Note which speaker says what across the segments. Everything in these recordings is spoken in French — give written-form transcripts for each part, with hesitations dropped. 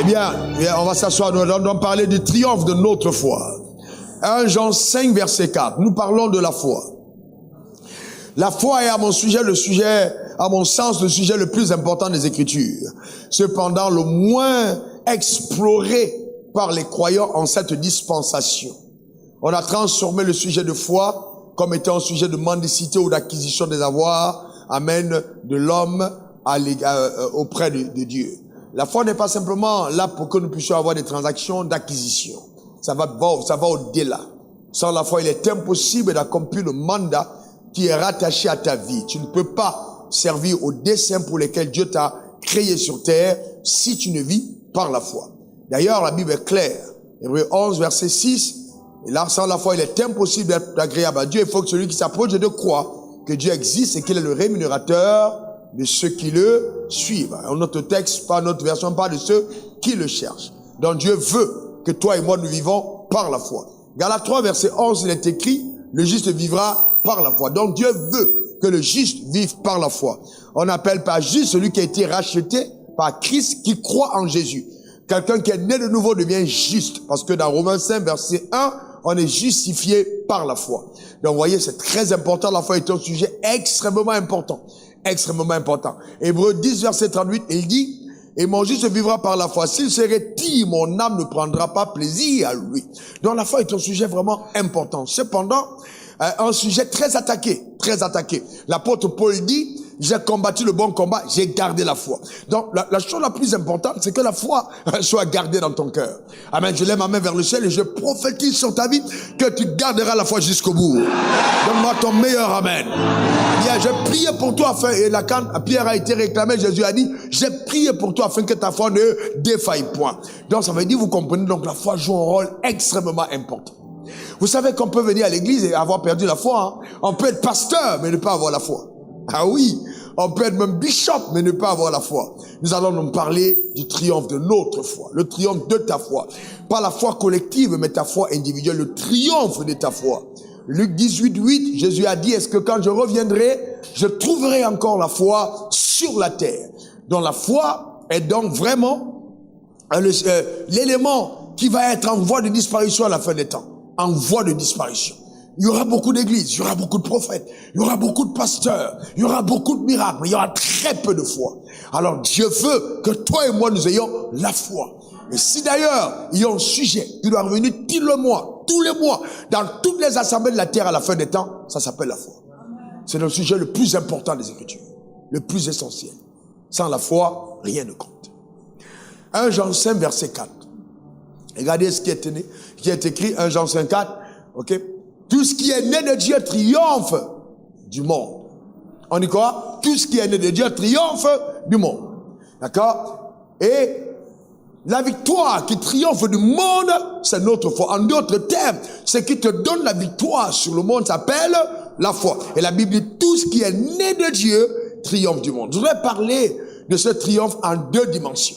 Speaker 1: Eh bien, on va s'asseoir, nous allons parler du triomphe de notre foi. 1 Jean 5, verset 4. Nous parlons de la foi. La foi est à mon sens, le sujet le plus important des Écritures. Cependant, le moins exploré par les croyants en cette dispensation. On a transformé le sujet de foi comme étant un sujet de mendicité ou d'acquisition des avoirs, amen, de l'homme auprès de Dieu. La foi n'est pas simplement là pour que nous puissions avoir des transactions d'acquisition. Ça va au-delà. Sans la foi, il est impossible d'accomplir le mandat qui est rattaché à ta vie. Tu ne peux pas servir aux desseins pour lesquels Dieu t'a créé sur terre si tu ne vis par la foi. D'ailleurs, la Bible est claire. Hébreux 11, verset 6. Et là, sans la foi, il est impossible d'être agréable à Dieu. Il faut que celui qui s'approche de Dieu croit que Dieu existe et qu'il est le rémunérateur de ceux qui le suivent. Notre texte, pas notre version, pas de ceux qui le cherchent. Donc Dieu veut que toi et moi nous vivons par la foi. Galates 3, verset 11, il est écrit, le juste vivra par la foi. Donc Dieu veut que le juste vive par la foi. On n'appelle pas juste celui qui a été racheté par Christ, qui croit en Jésus. Quelqu'un qui est né de nouveau devient juste. Parce que dans Romains 5, verset 1, on est justifié par la foi. Donc vous voyez, c'est très important. La foi est un sujet extrêmement important. Extrêmement important. Hébreux 10, verset 38, il dit, et mon juste vivra par la foi. S'il se retire, mon âme ne prendra pas plaisir à lui. Donc la foi est un sujet vraiment important. Cependant, un sujet très attaqué, très attaqué. L'apôtre Paul dit, j'ai combattu le bon combat, j'ai gardé la foi. Donc, la chose la plus importante, c'est que la foi soit gardée dans ton cœur. Amen. Je lève ma main vers le ciel et je prophétise sur ta vie que tu garderas la foi jusqu'au bout. Donne-moi ton meilleur amen. Bien, j'ai prié pour toi afin, et là, quand Pierre a été réclamé, Jésus a dit, j'ai prié pour toi afin que ta foi ne défaille point. Donc, ça veut dire, vous comprenez, donc la foi joue un rôle extrêmement important. Vous savez qu'on peut venir à l'église et avoir perdu la foi. Hein? On peut être pasteur, mais ne pas avoir la foi. Ah oui, on peut être même bishop, mais ne pas avoir la foi. Nous allons nous parler du triomphe de notre foi, le triomphe de ta foi. Pas la foi collective, mais ta foi individuelle, le triomphe de ta foi. Luc 18, 8, Jésus a dit, est-ce que quand je reviendrai, je trouverai encore la foi sur la terre? Donc la foi est donc vraiment l'élément qui va être en voie de disparition à la fin des temps. En voie de disparition. Il y aura beaucoup d'églises, il y aura beaucoup de prophètes, il y aura beaucoup de pasteurs, il y aura beaucoup de miracles, mais il y aura très peu de foi. Alors Dieu veut que toi et moi nous ayons la foi. Et si d'ailleurs il y a un sujet qui doit revenir tous les mois, dans toutes les assemblées de la terre à la fin des temps, ça s'appelle la foi. C'est le sujet le plus important des Écritures, le plus essentiel. Sans la foi, rien ne compte. 1 Jean 5, verset 4. Regardez ce qui est écrit, 1 Jean 5, 4, ok? Tout ce qui est né de Dieu triomphe du monde. On dit quoi? Tout ce qui est né de Dieu triomphe du monde. D'accord? Et la victoire qui triomphe du monde, c'est notre foi. En d'autres termes, ce qui te donne la victoire sur le monde s'appelle la foi. Et la Bible dit, tout ce qui est né de Dieu triomphe du monde. Je voudrais parler de ce triomphe en deux dimensions.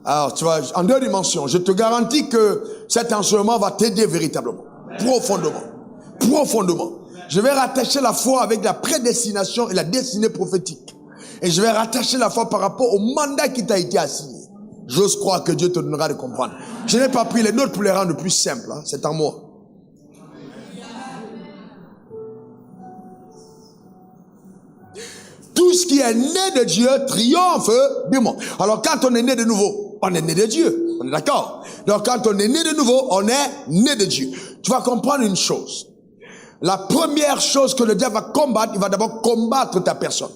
Speaker 1: Alors, tu vois, en deux dimensions, je te garantis que cet enseignement va t'aider véritablement, profondément, profondément. Je vais rattacher la foi avec la prédestination et la destinée prophétique. Et je vais rattacher la foi par rapport au mandat qui t'a été assigné. J'ose croire que Dieu te donnera de comprendre. Je n'ai pas pris les notes pour les rendre plus simples, hein, c'est en moi. Tout ce qui est né de Dieu triomphe du monde. Alors quand on est né de nouveau, on est né de Dieu. On est d'accord? Donc quand on est né de nouveau, on est né de Dieu. Tu vas comprendre une chose. La première chose que le diable va combattre, il va d'abord combattre ta personne.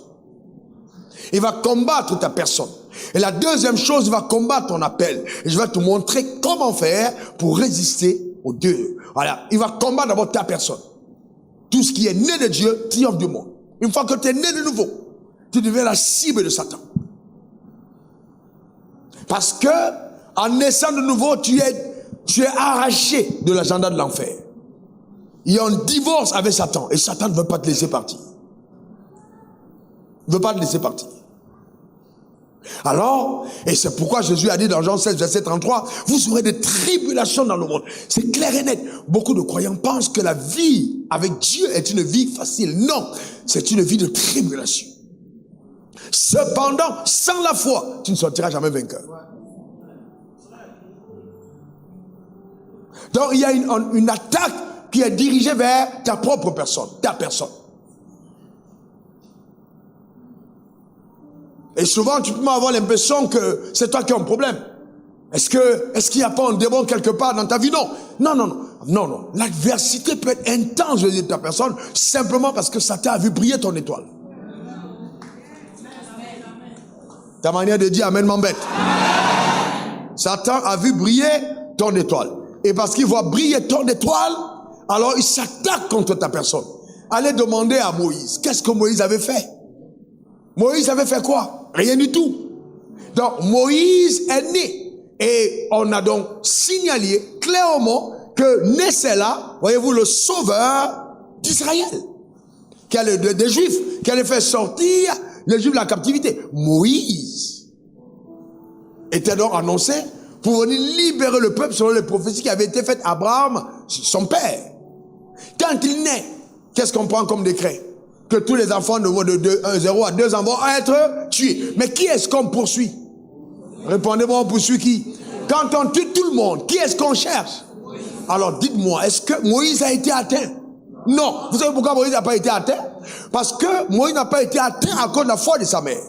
Speaker 1: Il va combattre ta personne. Et la deuxième chose, il va combattre ton appel. Et je vais te montrer comment faire pour résister aux deux. Voilà. Il va combattre d'abord ta personne. Tout ce qui est né de Dieu triomphe du monde. Une fois que tu es né de nouveau, tu deviens la cible de Satan. Parce que, en naissant de nouveau, tu es arraché de l'agenda de l'enfer. Il y a un divorce avec Satan. Et Satan ne veut pas te laisser partir. Il ne veut pas te laisser partir. Alors, et c'est pourquoi Jésus a dit dans Jean 16, verset 33, vous aurez des tribulations dans le monde. C'est clair et net. Beaucoup de croyants pensent que la vie avec Dieu est une vie facile. Non, c'est une vie de tribulation. Cependant, sans la foi, tu ne sortiras jamais vainqueur. Donc il y a une attaque qui est dirigée vers ta propre personne, ta personne. Et souvent, tu peux avoir l'impression que c'est toi qui as un problème. Est-ce qu'il n'y a pas un démon quelque part dans ta vie? Non. L'adversité peut être intense de ta personne simplement parce que Satan a vu briller ton étoile. Ta manière de dire amen m'embête. Satan a vu briller ton étoile. Et parce qu'il voit briller ton étoile, alors il s'attaque contre ta personne. Allez demander à Moïse. Qu'est-ce que Moïse avait fait? Moïse avait fait quoi? Rien du tout. Donc Moïse est né. Et on a donc signalé clairement que naissait là, voyez-vous, le sauveur d'Israël. Des Juifs, qui allait faire sortir les Juifs de la captivité. Moïse était donc annoncé pour venir libérer le peuple selon les prophéties qui avaient été faites à Abraham, son père. Quand il naît, qu'est-ce qu'on prend comme décret? Que tous les enfants de 0 à 2 ans vont être tués. Mais qui est-ce qu'on poursuit? Répondez-moi, on poursuit qui? Quand on tue tout le monde, qui est-ce qu'on cherche? Alors dites-moi, est-ce que Moïse a été atteint? Non. Vous savez pourquoi Moïse n'a pas été atteint? Parce que Moïse n'a pas été atteint à cause de la foi de sa mère.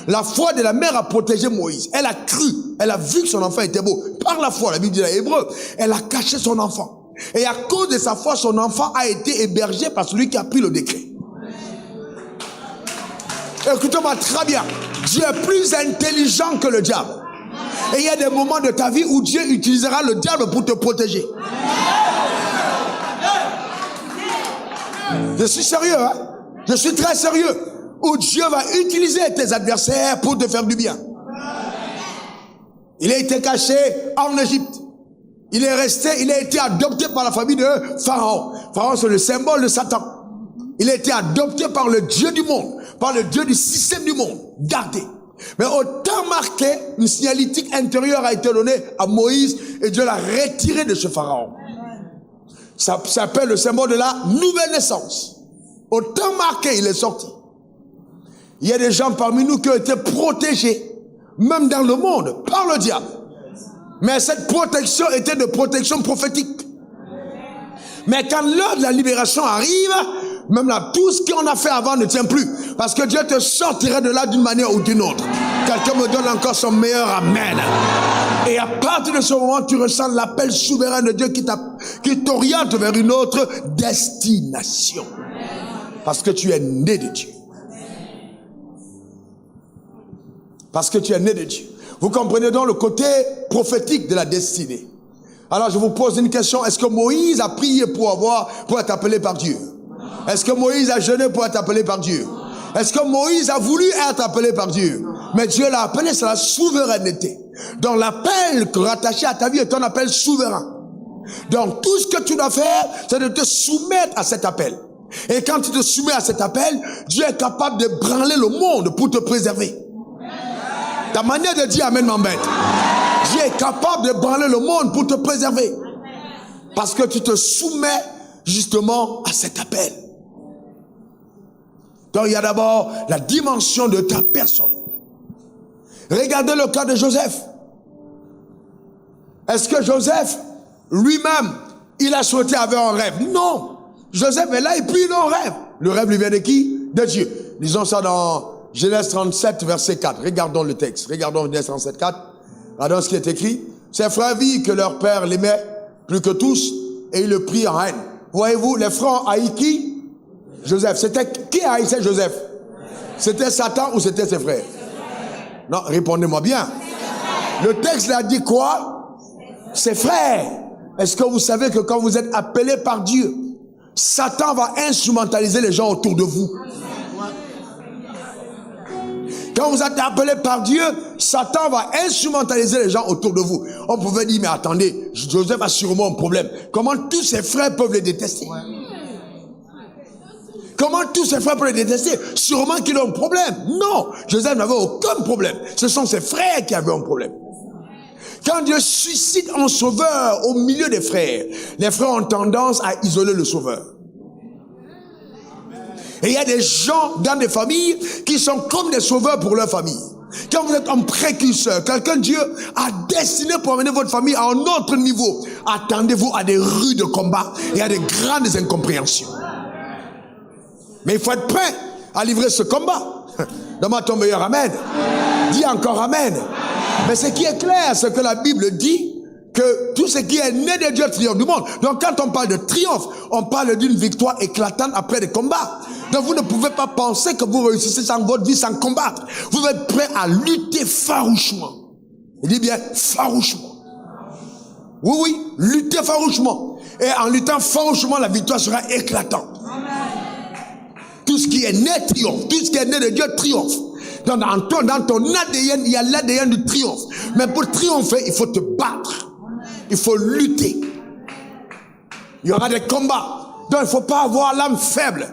Speaker 1: La foi de la mère a protégé Moïse. Elle a cru, elle a vu que son enfant était beau. Par la foi, la Bible dit dans Hébreu, elle a caché son enfant. Et à cause de sa foi, son enfant a été hébergé par celui qui a pris le décret. Écoutez-moi très bien. Dieu est plus intelligent que le diable. Et il y a des moments de ta vie où Dieu utilisera le diable pour te protéger. Je suis sérieux, hein? Je suis très sérieux. Où Dieu va utiliser tes adversaires pour te faire du bien. Il a été caché en Égypte. Il a été adopté par la famille de Pharaon. Pharaon, c'est le symbole de Satan. Il a été adopté par le Dieu du monde, par le Dieu du système du monde, gardé. Mais au temps marqué, une signalétique intérieure a été donnée à Moïse et Dieu l'a retiré de ce Pharaon. Ça s'appelle le symbole de la nouvelle naissance. Au temps marqué, il est sorti. Il y a des gens parmi nous qui ont été protégés, même dans le monde, par le diable. Mais cette protection était de protection prophétique. Mais quand l'heure de la libération arrive, même là, tout ce qu'on a fait avant ne tient plus. Parce que Dieu te sortira de là d'une manière ou d'une autre. Quelqu'un me donne encore son meilleur amen. Et à partir de ce moment, tu ressens l'appel souverain de Dieu qui t'oriente vers une autre destination. Parce que tu es né de Dieu. Parce que tu es né de Dieu. Vous comprenez donc le côté prophétique de la destinée. Alors je vous pose une question. Est-ce que Moïse a prié pour être appelé par Dieu? Est-ce que Moïse a jeûné pour être appelé par Dieu? Est-ce que Moïse a voulu être appelé par Dieu? Mais Dieu l'a appelé, c'est la souveraineté. Donc l'appel rattaché à ta vie est un appel souverain. Donc tout ce que tu dois faire, c'est de te soumettre à cet appel. Et quand tu te soumets à cet appel, Dieu est capable de branler le monde pour te préserver. Ta manière de dire amen m'embête. Dieu est capable de branler le monde pour te préserver. Parce que tu te soumets justement à cet appel. Donc il y a d'abord la dimension de ta personne. Regardez le cas de Joseph. Est-ce que Joseph lui-même, il a souhaité avoir un rêve? Non. Joseph est là et puis il a un rêve. Le rêve lui vient de qui? De Dieu. Lisons ça dans Genèse 37, verset 4. Regardons le texte. Regardons Genèse 37, 4. Regardons ce qui est écrit. Ses frères virent que leur père l'aimait plus que tous et ils le prirent en haine. Voyez-vous, les frères haïs qui? Joseph. C'était qui haïssait Joseph? C'était Satan ou c'était ses frères? Non, répondez-moi bien. Le texte l'a dit quoi? Ses frères. Est-ce que vous savez que quand vous êtes appelé par Dieu, Satan va instrumentaliser les gens autour de vous? Quand vous êtes appelé par Dieu, Satan va instrumentaliser les gens autour de vous. On pouvait dire, mais attendez, Joseph a sûrement un problème. Comment tous ses frères peuvent le détester? Comment tous ses frères peuvent le détester? Sûrement qu'il a un problème. Non, Joseph n'avait aucun problème. Ce sont ses frères qui avaient un problème. Quand Dieu suscite un sauveur au milieu des frères, les frères ont tendance à isoler le sauveur. Et il y a des gens dans des familles qui sont comme des sauveurs pour leur famille. Quand vous êtes un précurseur, quelqu'un Dieu a destiné pour amener votre famille à un autre niveau, attendez-vous à des rudes combats et à des grandes incompréhensions. Mais il faut être prêt à livrer ce combat. Demande ton meilleur amen. Dis encore amen. Mais ce qui est clair, c'est que la Bible dit que tout ce qui est né de Dieu triomphe du monde. Donc quand on parle de triomphe, on parle d'une victoire éclatante après des combats. Donc vous ne pouvez pas penser que vous réussissez dans votre vie sans combattre. Vous êtes prêt à lutter farouchement. Il dit bien farouchement. Oui, oui, lutter farouchement. Et en luttant farouchement, la victoire sera éclatante. Tout ce qui est né triomphe. Tout ce qui est né de Dieu triomphe. Dans ton ADN, il y a l'ADN du triomphe. Mais pour triompher, il faut te battre. Il faut lutter. Il y aura des combats. Donc il ne faut pas avoir l'âme faible.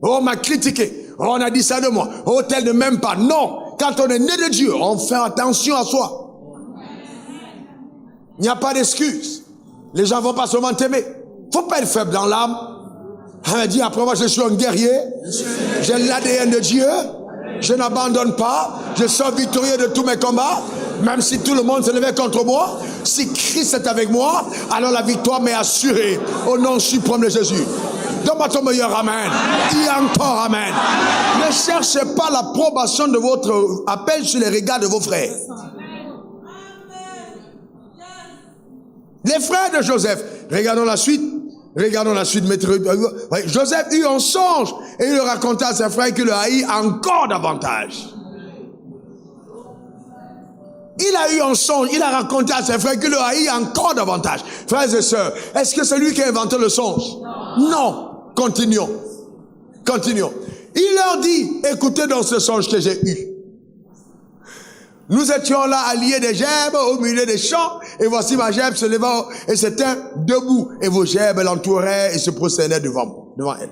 Speaker 1: Oh, on m'a critiqué. Oh, on a dit ça de moi. Oh, tel ne m'aime pas. Non. Quand on est né de Dieu, on fait attention à soi. Il n'y a pas d'excuse. Les gens ne vont pas seulement t'aimer. Il ne faut pas être faible dans l'âme. On a dit, après moi, je suis un guerrier. J'ai l'ADN de Dieu. Je n'abandonne pas. Je sors victorieux de tous mes combats. Même si tout le monde se levait contre moi. Si Christ est avec moi, alors la victoire m'est assurée. Au nom suprême de Jésus. Donne-moi ton meilleur amen. Dis encore amen. Ne cherchez pas l'approbation de votre appel sur les regards de vos frères. Les frères de Joseph. Regardons la suite. Regardons la suite. Joseph eut un songe et il le raconta à ses frères qui le haït encore davantage. Il a eu un songe, il a raconté à ses frères qui le haït encore davantage. Frères et sœurs, est-ce que c'est lui qui a inventé le songe? Non. Continuons. Continuons. Il leur dit, écoutez dans ce songe que j'ai eu. Nous étions là à lier des gerbes au milieu des champs, et voici ma gerbe se leva et se tint debout, et vos gerbes l'entouraient et se prosternaient devant elle.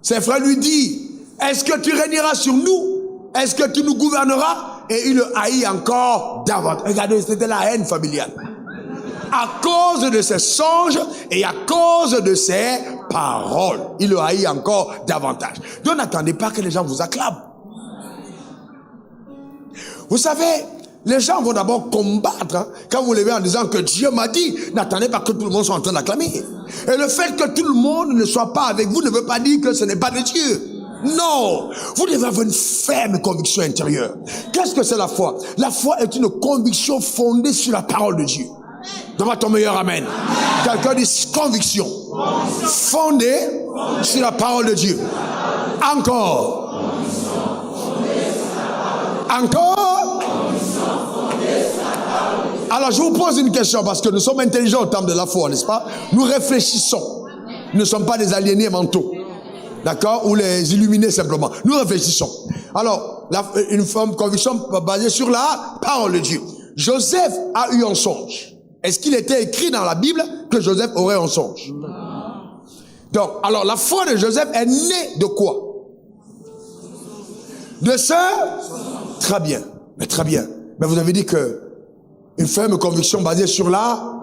Speaker 1: Ses frères lui disent, est-ce que tu régneras sur nous? Est-ce que tu nous gouverneras? Et il le haït encore davantage. Regardez, c'était la haine familiale. À cause de ses songes et à cause de ses paroles. Il le haït encore davantage. Donc n'attendez pas que les gens vous acclament. Vous savez, les gens vont d'abord combattre. Hein, quand vous levez en disant que Dieu m'a dit, n'attendez pas que tout le monde soit en train d'acclamer. Et le fait que tout le monde ne soit pas avec vous ne veut pas dire que ce n'est pas de Dieu. Non, vous devez avoir une ferme conviction intérieure. Qu'est-ce que c'est la foi? La foi est une conviction fondée sur la parole de Dieu. Donne-moi ton meilleur amen. Quelqu'un dit conviction. Fondée sur la parole de Dieu. Encore. Encore. Alors je vous pose une question parce que nous sommes intelligents au terme de la foi, n'est-ce pas? Nous réfléchissons. Nous ne sommes pas des aliénés mentaux. D'accord? Ou les illuminés simplement. Nous réfléchissons. Alors, une forme de conviction basée sur la parole de Dieu. Joseph a eu un songe. Est-ce qu'il était écrit dans la Bible que Joseph aurait un songe? Donc, alors la foi de Joseph est née de quoi? De ce? Très bien. Mais très bien. Mais vous avez dit que une ferme conviction basée sur la...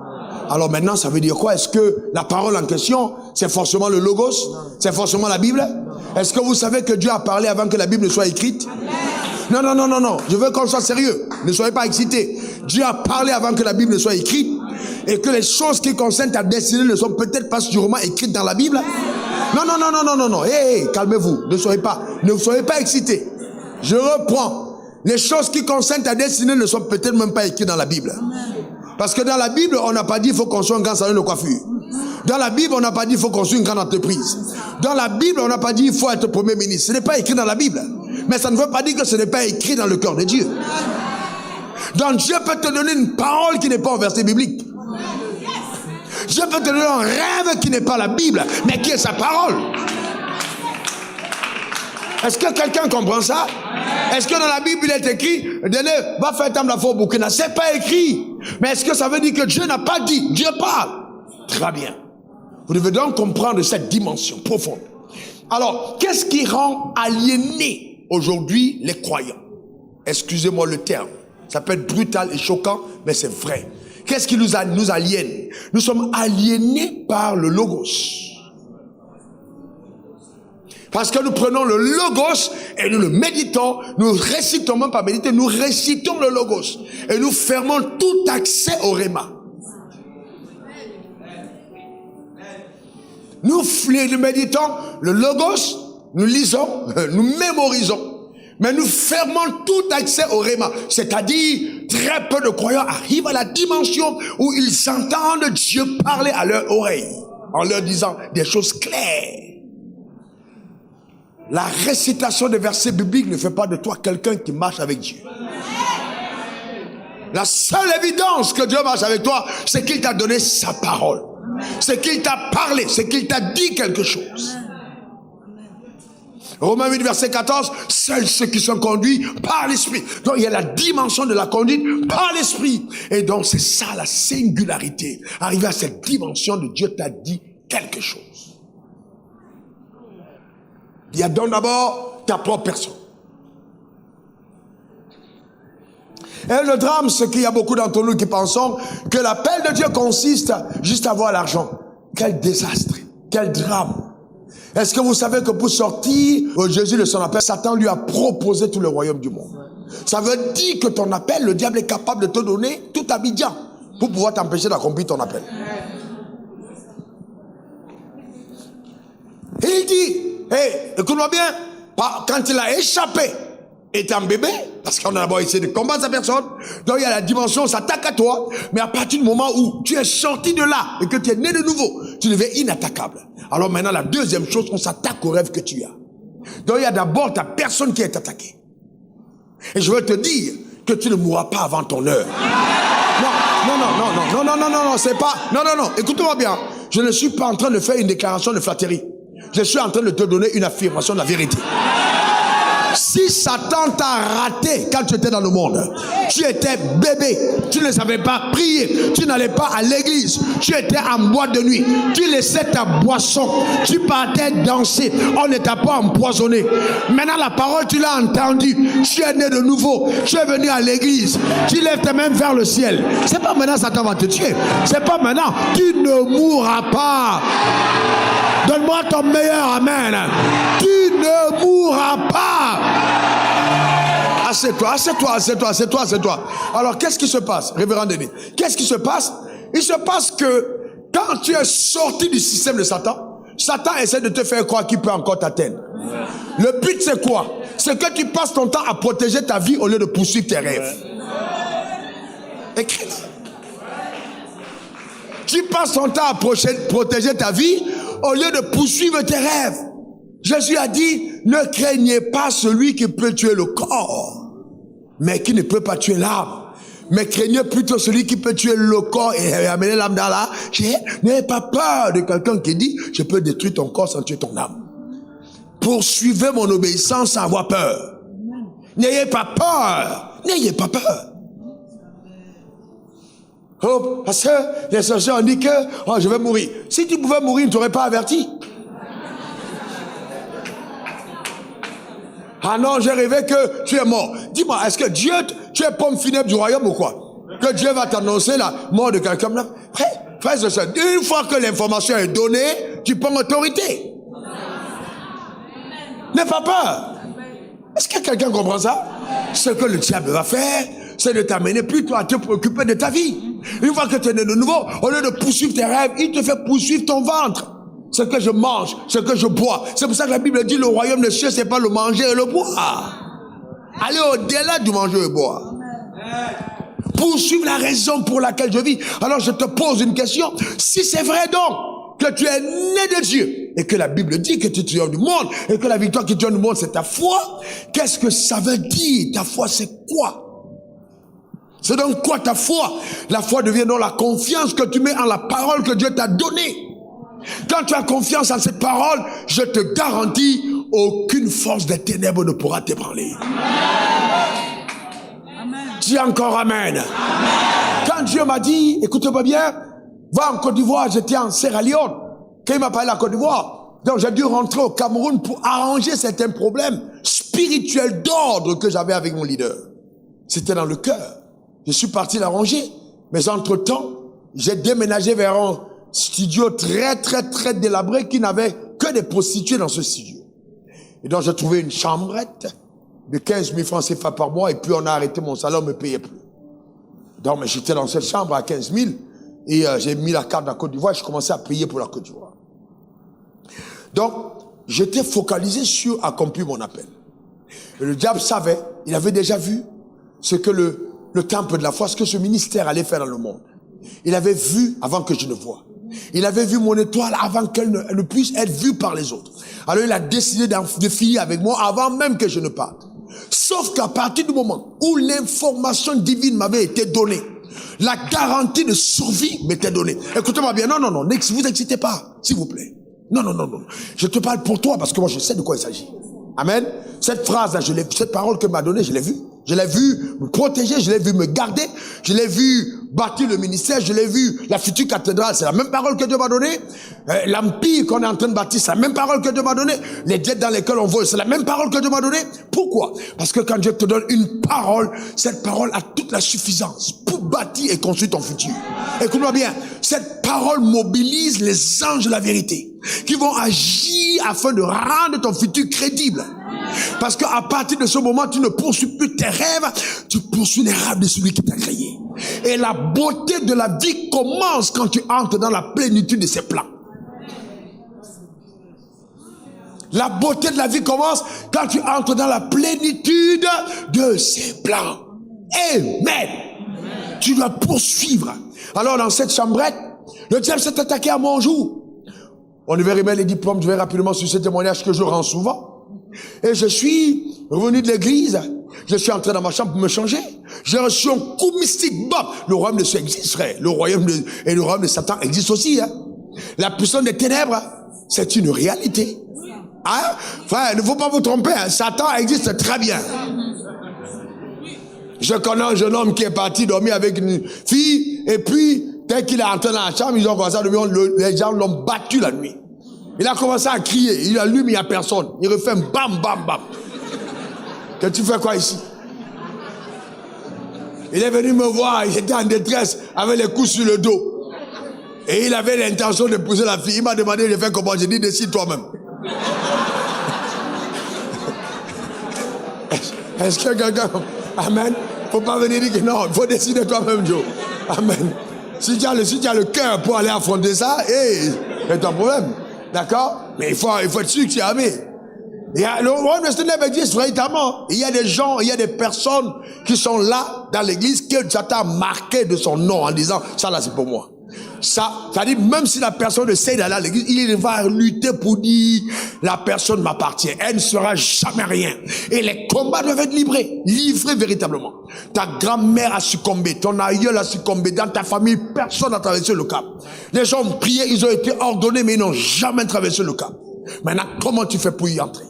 Speaker 1: Alors maintenant, ça veut dire quoi? Est-ce que la parole en question, c'est forcément le logos? C'est forcément la Bible? Est-ce que vous savez que Dieu a parlé avant que la Bible ne soit écrite? Non, non, non, non, non. Je veux qu'on soit sérieux. Ne soyez pas excités. Dieu a parlé avant que la Bible ne soit écrite et que les choses qui concernent ta destinée ne sont peut-être pas sûrement écrites dans la Bible. Non, non, non, non, non, non, non. Hé, calmez-vous. Ne soyez pas excités. Je reprends. Les choses qui concernent ta destinée ne sont peut-être même pas écrites dans la Bible. Parce que dans la Bible, on n'a pas dit qu'il faut construire un grand salon de coiffure. Dans la Bible, on n'a pas dit qu'il faut construire une grande entreprise. Dans la Bible, on n'a pas dit qu'il faut être premier ministre. Ce n'est pas écrit dans la Bible. Mais ça ne veut pas dire que ce n'est pas écrit dans le cœur de Dieu. Donc Dieu peut te donner une parole qui n'est pas un verset biblique. Dieu peut te donner un rêve qui n'est pas la Bible, mais qui est sa parole. Est-ce que quelqu'un comprend ça? Est-ce que dans la Bible il est écrit, va faire tam la foi au Burkina? C'est pas écrit. Mais est-ce que ça veut dire que Dieu n'a pas dit? Dieu parle. Très bien. Vous devez donc comprendre cette dimension profonde. Alors, qu'est-ce qui rend aliénés aujourd'hui les croyants? Excusez-moi le terme. Ça peut être brutal et choquant, mais c'est vrai. Qu'est-ce qui nous aliène? Nous sommes aliénés par le logos. Parce que nous prenons le logos et nous le méditons, nous récitons même pas méditer, nous récitons le logos et nous fermons tout accès au réma. Nous méditons le logos, nous lisons, nous mémorisons, mais nous fermons tout accès au réma. C'est-à-dire, très peu de croyants arrivent à la dimension où ils entendent Dieu parler à leur oreille, en leur disant des choses claires. La récitation des versets bibliques ne fait pas de toi quelqu'un qui marche avec Dieu. La seule évidence que Dieu marche avec toi, c'est qu'il t'a donné sa parole. C'est qu'il t'a parlé, c'est qu'il t'a dit quelque chose. Romains 8, verset 14, seuls ceux qui sont conduits par l'Esprit. Donc il y a la dimension de la conduite par l'Esprit. Et donc c'est ça la singularité. Arriver à cette dimension de Dieu t'a dit quelque chose. Il y a donc d'abord ta propre personne. Et le drame, c'est qu'il y a beaucoup d'entre nous qui pensons que l'appel de Dieu consiste juste à avoir l'argent. Quel désastre, quel drame. Est-ce que vous savez que pour sortir Jésus de son appel, Satan lui a proposé tout le royaume du monde. Ça veut dire que ton appel, le diable est capable de te donner tout Abidjan pour pouvoir t'empêcher d'accomplir ton appel. Et il dit, hey, écoute-moi bien, quand il a échappé, étant bébé, parce qu'on a d'abord essayé de combattre sa personne, donc il y a la dimension, on s'attaque à toi, mais à partir du moment où tu es sorti de là et que tu es né de nouveau, tu deviens inattaquable. Alors maintenant, la deuxième chose, on s'attaque au rêve que tu as. Donc il y a d'abord ta personne qui est attaquée. Et je veux te dire que tu ne mourras pas avant ton heure. Non, c'est pas... Non, écoute-moi bien. Je ne suis pas en train de faire une déclaration de flatterie. Je suis en train de te donner une affirmation de la vérité. Si Satan t'a raté quand tu étais dans le monde, tu étais bébé, tu ne savais pas prier, tu n'allais pas à l'église, tu étais en boîte de nuit, tu laissais ta boisson, tu partais danser, on ne t'a pas empoisonné. Maintenant la parole tu l'as entendue, tu es né de nouveau, tu es venu à l'église, tu lèves tes mains vers le ciel. C'est pas maintenant Satan va te tuer, c'est pas maintenant, tu ne mourras pas. Donne-moi ton meilleur amen. Tu ne mourras pas. Assieds-toi. Alors, qu'est-ce qui se passe, révérend Denis? Qu'est-ce qui se passe? Il se passe que quand tu es sorti du système de Satan, Satan essaie de te faire croire qu'il peut encore t'atteindre. Le but, c'est quoi? C'est que tu passes ton temps à protéger ta vie au lieu de poursuivre tes rêves. Écris. Tu passes ton temps à protéger ta vie au lieu de poursuivre tes rêves. Jésus a dit, ne craignez pas celui qui peut tuer le corps, mais qui ne peut pas tuer l'âme. Mais craignez plutôt celui qui peut tuer le corps et amener l'âme dans la... N'ayez pas peur de quelqu'un qui dit, je peux détruire ton corps sans tuer ton âme. Poursuivez mon obéissance sans avoir peur. N'ayez pas peur. N'ayez pas peur. Oh, parce que les sorciers ont dit que je vais mourir. Si tu pouvais mourir, tu ne t'aurais pas averti. Ah non, j'ai rêvé que tu es mort. Dis-moi, est-ce que Dieu, tu es pomme funèbre du royaume ou quoi? Que Dieu va t'annoncer la mort de quelqu'un là? Frère, une fois que l'information est donnée, tu prends autorité. N'aie pas peur. Est-ce que quelqu'un comprend ça? Ce que le diable va faire, c'est de t'amener plutôt à te préoccuper de ta vie. Une fois que tu es né de nouveau, au lieu de poursuivre tes rêves, il te fait poursuivre ton ventre. Ce que je mange, ce que je bois. C'est pour ça que la Bible dit le royaume des cieux, c'est pas le manger et le boire. Allez au-delà du manger et le boire. Poursuivre la raison pour laquelle je vis. Alors je te pose une question. Si c'est vrai donc que tu es né de Dieu et que la Bible dit que tu triomphes du monde et que la victoire qui triomphe du monde c'est ta foi, qu'est-ce que ça veut dire? Ta foi c'est quoi? C'est donc quoi ta foi? La foi devient donc la confiance que tu mets en la parole que Dieu t'a donnée. Quand tu as confiance en cette parole, je te garantis, aucune force des ténèbres ne pourra t'ébranler. Dis encore amen. Amen. Quand Dieu m'a dit, écoute-moi bien, va en Côte d'Ivoire, j'étais en Sierra Leone. Quand il m'a parlé de la Côte d'Ivoire, donc j'ai dû rentrer au Cameroun pour arranger certains problèmes spirituels d'ordre que j'avais avec mon leader. C'était dans le cœur. Je suis parti l'arranger. Mais entre-temps, j'ai déménagé vers un studio très délabré qui n'avait que des prostituées dans ce studio. Et donc, j'ai trouvé une chambrette de 15 000 francs CFA par mois, et puis on a arrêté mon salaire, on ne me payait plus. Donc, mais j'étais dans cette chambre à 15 000, et j'ai mis la carte de la Côte d'Ivoire, et je commençais à payer pour la Côte d'Ivoire. Donc, j'étais focalisé sur accomplir mon appel. Et le diable savait, il avait déjà vu ce que le temple de la foi, ce que ce ministère allait faire dans le monde. Il avait vu avant que je ne voie. Il avait vu mon étoile avant qu'elle ne puisse être vue par les autres. Alors il a décidé de finir avec moi avant même que je ne parte. Sauf qu'à partir du moment où l'information divine m'avait été donnée, la garantie de survie m'était donnée. Écoutez-moi bien, non, ne vous excitez pas, s'il vous plaît. Non. Je te parle pour toi parce que moi je sais de quoi il s'agit. Amen. Cette phrase-là, cette parole que m'a donnée, je l'ai vue. Je l'ai vu me protéger, je l'ai vu me garder, je l'ai vu bâtir le ministère, je l'ai vu la future cathédrale, c'est la même parole que Dieu m'a donnée. L'empire qu'on est en train de bâtir, c'est la même parole que Dieu m'a donnée. Les dettes dans lesquelles on vole, c'est la même parole que Dieu m'a donnée. Pourquoi? Parce que quand Dieu te donne une parole, cette parole a toute la suffisance pour bâtir et construire ton futur. Écoute-moi bien, cette parole mobilise les anges de la vérité qui vont agir afin de rendre ton futur crédible. Parce qu'à partir de ce moment, tu ne poursuis plus tes rêves, tu poursuis les rêves de celui qui t'a créé. Et la beauté de la vie commence quand tu entres dans la plénitude de ses plans. La beauté de la vie commence quand tu entres dans la plénitude de ses plans. Amen. Tu dois poursuivre. Alors dans cette chambrette, le diable s'est attaqué à mon jour. On devait remettre les diplômes, je vais rapidement sur ce témoignage que je rends souvent. Et je suis revenu de l'église. Je suis entré dans ma chambre pour me changer. J'ai reçu un coup mystique. Bon, le royaume de Dieu existe, frère. Le royaume de Satan existe aussi. Hein. La puissance des ténèbres, c'est une réalité. Hein? Frère, il ne faut pas vous tromper. Hein. Satan existe très bien. Je connais un jeune homme qui est parti dormir avec une fille. Et puis, dès qu'il est entré dans la chambre, ils ont commencé à dormir. Les gens l'ont battu la nuit. Il a commencé à crier. Il allume, il n'y a personne. Il refait bam, bam, bam. Que tu fais quoi ici? Il est venu me voir. Il était en détresse avec les coups sur le dos. Et il avait l'intention d'épouser la fille. Il m'a demandé de faire comment. J'ai dit, décide toi-même. Est-ce que quelqu'un... Amen. Faut pas venir dire que non. Il faut décider toi-même, Joe. Amen. Si tu as le cœur pour aller affronter ça, c'est ton problème. D'accord? Mais il faut être sûr que tu es armé. Le royaume de Dieu existe véritablement. Il y a des gens, il y a des personnes qui sont là dans l'église que Satan a marqué de son nom en disant, ça là c'est pour moi. Ça dit, même si la personne essaie d'aller à l'église, il va lutter pour dire, la personne m'appartient. Elle ne sera jamais rien. Et les combats doivent être livrés véritablement. Ta grand-mère a succombé, ton aïeul a succombé, dans ta famille, personne n'a traversé le cap. Les gens ont prié, ils ont été ordonnés, mais ils n'ont jamais traversé le cap. Maintenant, comment tu fais pour y entrer?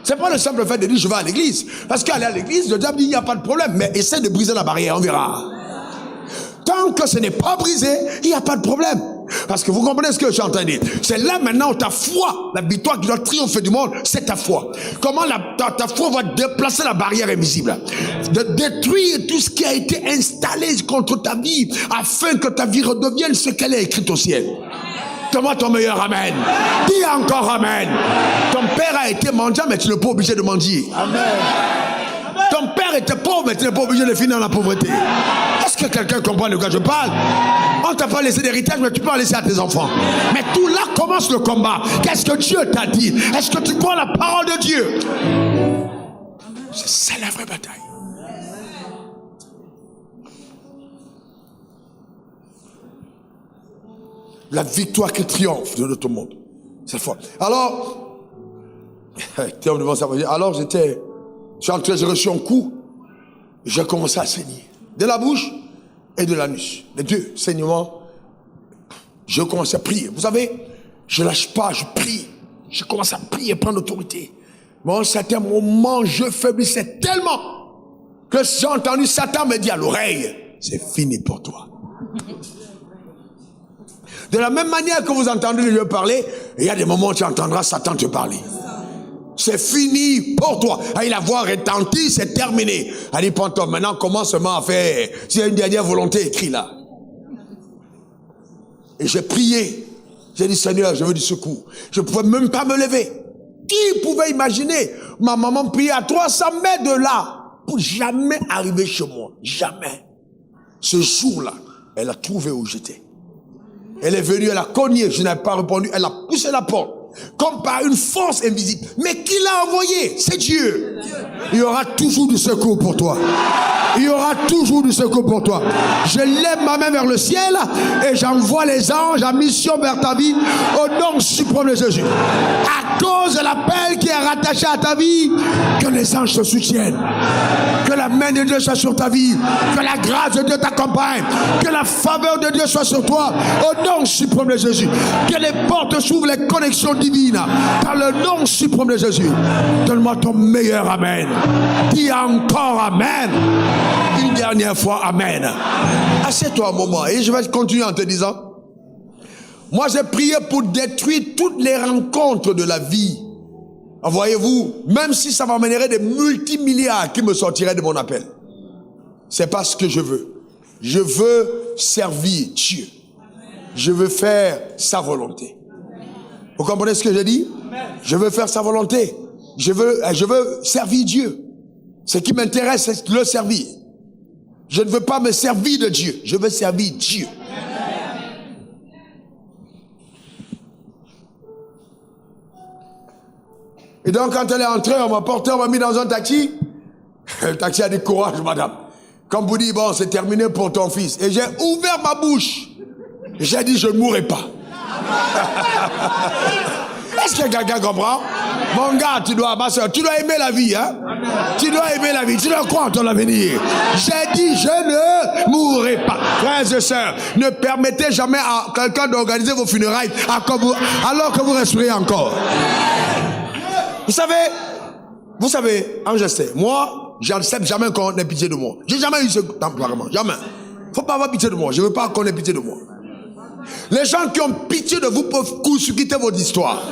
Speaker 1: C'est pas le simple fait de dire, je vais à l'église. Parce qu'aller à l'église, le diable dit, il n'y a pas de problème, mais essaie de briser la barrière, on verra. Tant que ce n'est pas brisé, il n'y a pas de problème. Parce que vous comprenez ce que je suis en train de dire. C'est là maintenant où ta foi, la victoire qui doit triompher du monde, c'est ta foi. Comment ta foi va déplacer la barrière invisible. De détruire tout ce qui a été installé contre ta vie, afin que ta vie redevienne ce qu'elle est écrite au ciel. Donne-moi ton meilleur amen. Dis encore amen. Ton père a été mendiant, mais tu n'es pas obligé de mendier. Amen. Ton père était pauvre, mais tu n'es pas obligé de finir dans la pauvreté. Est-ce que quelqu'un comprend de quoi je parle? On ne t'a pas laissé d'héritage, mais tu peux en laisser à tes enfants. Mais tout là commence le combat. Qu'est-ce que Dieu t'a dit? Est-ce que tu crois la parole de Dieu? C'est ça la vraie bataille. La victoire qui triomphe de notre monde. C'est fort. Alors, j'ai reçu un coup, j'ai commencé à saigner. De la bouche et de l'anus. Les deux saignements. Je commence à prier. Vous savez, je lâche pas, je prie. Je commence à prier, prendre l'autorité. Mais à un certain moment, je faiblissais tellement que j'ai entendu Satan me dire à l'oreille, c'est fini pour toi. De la même manière que vous entendez Dieu parler, il y a des moments où tu entendras Satan te parler. C'est fini pour toi. Et la voix retentit, c'est terminé. Elle dit, prends-toi, maintenant commence seulement à faire. S'il y a une dernière volonté, écris là. Et j'ai prié. J'ai dit, Seigneur, je veux du secours. Je ne pouvais même pas me lever. Qui pouvait imaginer ma maman prier à 300 mètres de là pour jamais arriver chez moi? Jamais. Ce jour-là, elle a trouvé où j'étais. Elle est venue, elle a cogné, je n'ai pas répondu, elle a poussé la porte, comme par une force invisible. Mais qui l'a envoyé? C'est Dieu. Il y aura toujours du secours pour toi. Il y aura toujours du secours pour toi. Je lève ma main vers le ciel et j'envoie les anges en mission vers ta vie au nom suprême de Jésus. À cause de l'appel qui est rattaché à ta vie, que les anges te soutiennent. Que la main de Dieu soit sur ta vie. Que la grâce de Dieu t'accompagne. Que la faveur de Dieu soit sur toi au nom suprême de Jésus. Que les portes s'ouvrent, les connexions divines dans le nom suprême de Jésus. Donne-moi ton meilleur amen. Dis encore amen. Une dernière fois, amen. Assieds-toi un moment et je vais continuer en te disant, moi j'ai prié pour détruire toutes les rencontres de la vie. Voyez-vous, même si ça m'amènerait des multimilliards qui me sortiraient de mon appel, c'est pas ce que je veux. Je veux servir Dieu. Je veux faire sa volonté. Vous comprenez ce que je dis? Je veux faire sa volonté. Je veux servir Dieu. Ce qui m'intéresse, c'est le servir. Je ne veux pas me servir de Dieu. Je veux servir Dieu. Et donc, quand elle est entrée, on m'a porté, on m'a mis dans un taxi. Le taxi a dit, courage, madame. Comme vous dites, bon, c'est terminé pour ton fils. Et j'ai ouvert ma bouche. J'ai dit, je ne mourrai pas. Est-ce que quelqu'un comprend? Mon gars, ma soeur, tu dois aimer la vie, hein? Tu dois aimer la vie, tu dois croire en ton avenir. J'ai dit, je ne mourrai pas. Frères et sœurs, ne permettez jamais à quelqu'un d'organiser vos funérailles alors que vous respirez encore. Vous savez, je sais, moi, j'accepte jamais qu'on ait pitié de moi. J'ai jamais eu ce tempérament, jamais. Faut pas avoir pitié de moi, je veux pas qu'on ait pitié de moi. Les gens qui ont pitié de vous peuvent quitter votre histoire.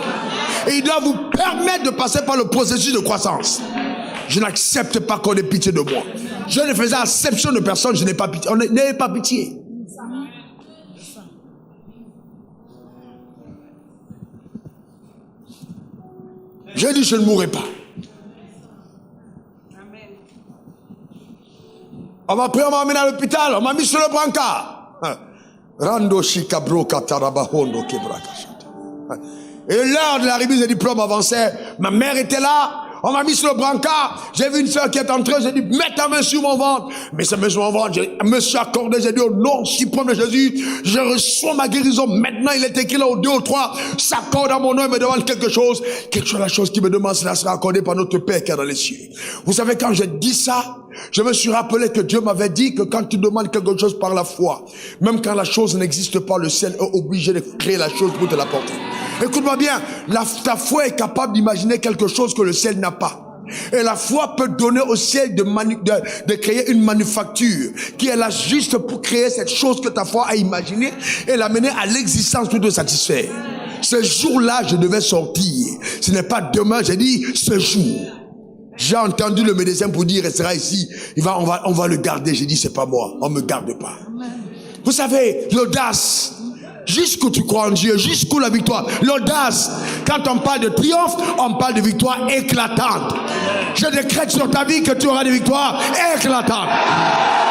Speaker 1: Et ils doivent vous permettre de passer par le processus de croissance. Je n'accepte pas qu'on ait pitié de moi. Je ne faisais exception de personne, je n'ai pas pitié. N'ayez pas pitié. J'ai dit, je ne mourrai pas. On m'a pris, on m'a amené à l'hôpital, on m'a mis sur le brancard. Et l'heure de l'arrivée des diplômes avançait. Ma mère était là. On m'a mis sur le brancard. J'ai vu une soeur qui est entrée. J'ai dit, mets ta main sur mon ventre. Mais sa main sur mon ventre, je me suis accordé. J'ai dit, au nom suprême de Jésus, je reçois ma guérison. Maintenant, il est écrit là au 2 ou 3. S'accorde à mon nom et me demande quelque chose. La chose qui me demande, cela sera accordé par notre Père qui est dans les cieux. Vous savez, quand j'ai dit ça, je me suis rappelé que Dieu m'avait dit que quand tu demandes quelque chose par la foi, même quand la chose n'existe pas, le ciel est obligé de créer la chose pour te l'apporter. Écoute-moi bien, ta foi est capable d'imaginer quelque chose que le ciel n'a pas. Et la foi peut donner au ciel de créer une manufacture qui est là juste pour créer cette chose que ta foi a imaginée et l'amener à l'existence pour te satisfaire. Ce jour-là, je devais sortir. Ce n'est pas demain, j'ai dit ce jour. J'ai entendu le médecin pour dire, il restera ici. On va le garder. J'ai dit, c'est pas moi. On me garde pas. Vous savez, l'audace. Jusqu'où tu crois en Dieu, jusqu'où la victoire. L'audace. Quand on parle de triomphe, on parle de victoire éclatante. Je décrète sur ta vie que tu auras des victoires éclatantes.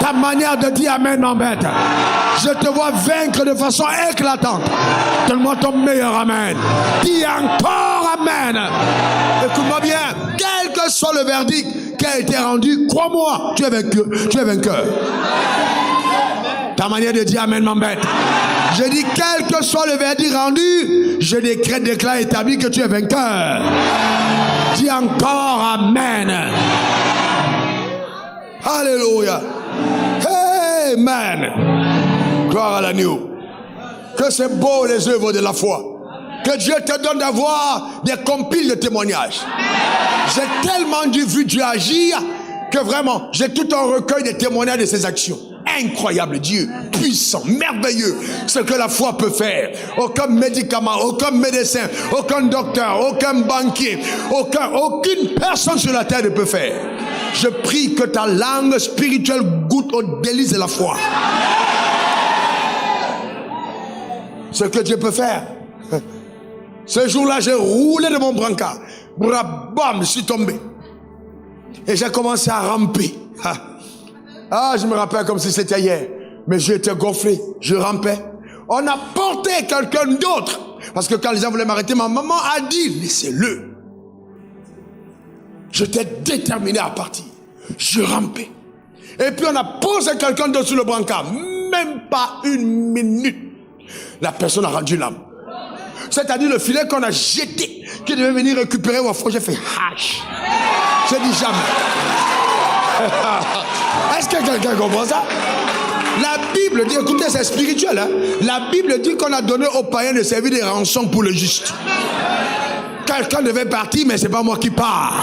Speaker 1: Ta manière de dire amen m'embête. Je te vois vaincre de façon éclatante. Donne-moi ton meilleur amen. Dis encore amen. Écoute-moi bien. Quel que soit le verdict qui a été rendu, crois-moi, tu es vainqueur. Ta manière de dire amen m'embête. Je dis, quel que soit le verdict rendu, je déclare établi que tu es vainqueur. Dis encore amen. Alléluia. Amen. Gloire à l'agneau. Que c'est beau les œuvres de la foi. Que Dieu te donne d'avoir des compiles de témoignages. J'ai tellement vu Dieu agir que vraiment, j'ai tout un recueil de témoignages de ses actions. Incroyable Dieu, puissant, merveilleux, ce que la foi peut faire. Aucun médicament, aucun médecin, aucun docteur, aucun banquier, aucune personne sur la terre ne peut faire. Je prie que ta langue spirituelle goûte aux délices de la foi. Ce que Dieu peut faire. Ce jour-là, j'ai roulé de mon brancard. Bam, je suis tombé. Et j'ai commencé à ramper. Ah, je me rappelle comme si c'était hier. Mais j'étais gonflé, je rampais. On a porté quelqu'un d'autre. Parce que quand les gens voulaient m'arrêter, ma maman a dit, laissez-le. J'étais déterminé à partir. Je rampais. Et puis on a posé quelqu'un d'autre sur le brancard. Même pas une minute. La personne a rendu l'âme. C'est-à-dire le filet qu'on a jeté, qui devait venir récupérer au fond, j'ai fait hache. J'ai dit jamais. Est-ce que quelqu'un comprend ça? La Bible dit, écoutez, c'est spirituel, hein? La Bible dit qu'on a donné aux païens de servir des rançons pour le juste. Quelqu'un devait partir, mais c'est pas moi qui pars.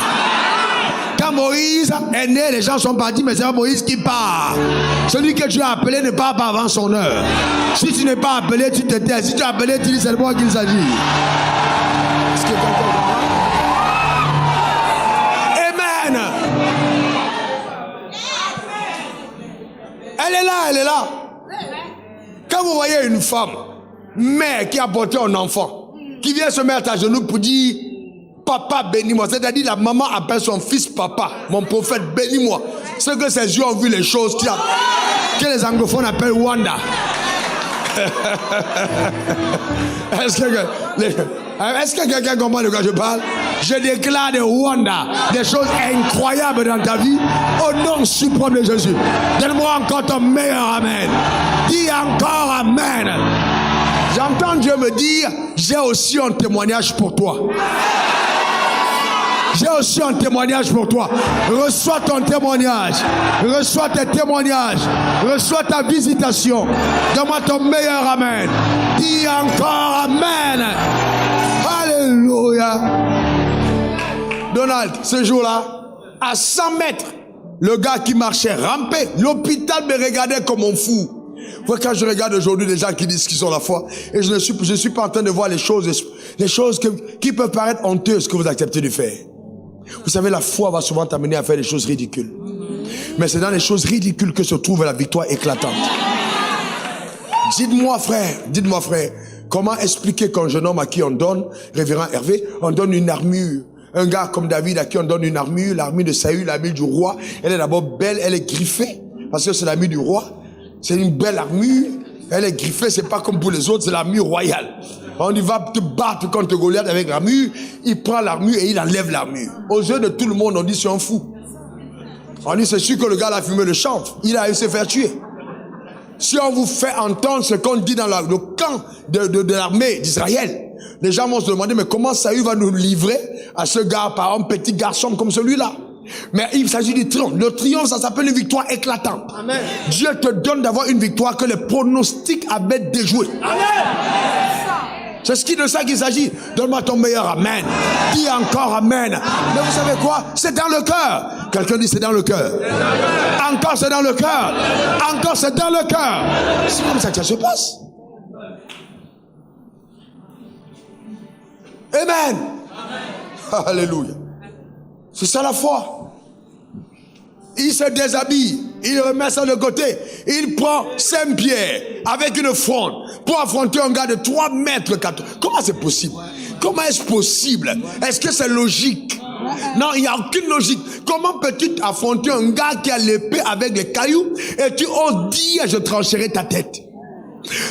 Speaker 1: Quand Moïse est né, les gens sont partis, mais c'est pas Moïse qui part. Celui que tu as appelé ne part pas avant son heure. Si tu n'es pas appelé, tu te tais. Si tu es appelé, tu dis c'est de moi qu'il s'agit. Est-ce que quelqu'un comprend? Amen. Elle est là, elle est là. Quand vous voyez une femme, mère qui a porté un enfant, qui vient se mettre à genoux pour dire papa bénis-moi, c'est-à-dire la maman appelle son fils papa, mon prophète bénis-moi. C'est que ses yeux ont vu les choses que les anglophones appellent Wanda. Est-ce que quelqu'un comprend de quoi je parle? Je déclare des Wanda, des choses incroyables dans ta vie, au nom suprême de Jésus. Donne-moi encore ton meilleur amen. Dis encore amen. J'entends Dieu me dire, j'ai aussi un témoignage pour toi. J'ai aussi un témoignage pour toi. Reçois ton témoignage. Reçois tes témoignages. Reçois ta visitation. Donne-moi ton meilleur amen. Dis encore amen. Alléluia. Donald, ce jour-là, à 100 mètres, le gars qui marchait rampait. L'hôpital me regardait comme un fou. Quand je regarde aujourd'hui des gens qui disent qu'ils ont la foi, et je ne suis pas en train de voir les choses qui peuvent paraître honteuses que vous acceptez de faire. Vous savez, la foi va souvent t'amener à faire des choses ridicules. Mais c'est dans les choses ridicules que se trouve la victoire éclatante. Dites-moi frère, comment expliquer qu'un jeune homme à qui on donne, révérend Hervé, on donne une armure. Un gars comme David à qui on donne une armure, l'armure de Saül, l'armure du roi. Elle est d'abord belle, elle est griffée, parce que c'est l'armure du roi. C'est une belle armure, elle est griffée, c'est pas comme pour les autres, c'est l'armure royale. On y va te battre contre Goliath avec l'armure, il prend l'armure et il enlève l'armure. Aux yeux de tout le monde, on dit c'est un fou. On dit c'est sûr que le gars a fumé le chanvre, il a essayé de se faire tuer. Si on vous fait entendre ce qu'on dit dans le camp de l'armée d'Israël, les gens vont se demander mais comment Saül va nous livrer à ce gars par un petit garçon comme celui-là? Mais il s'agit du triomphe. Le triomphe, ça s'appelle une victoire éclatante. Amen. Dieu te donne d'avoir une victoire que les pronostics avaient déjouée. Amen. C'est de ça qu'il s'agit. Donne-moi ton meilleur amen. Dis encore amen. Mais vous savez quoi? C'est dans le cœur. Quelqu'un dit c'est dans le cœur. Encore c'est dans le cœur. Encore c'est dans le cœur. C'est comme ça que ça se passe. Amen. Alléluia. C'est ça la foi. Il se déshabille, il remet ça de côté, il prend 5 pierres avec une fronde pour affronter un gars de 3 mètres 4. Comment c'est possible? Comment est-ce possible? Est-ce que c'est logique? Non, il n'y a aucune logique. Comment peux-tu affronter un gars qui a l'épée avec les cailloux et tu oses dire je trancherai ta tête?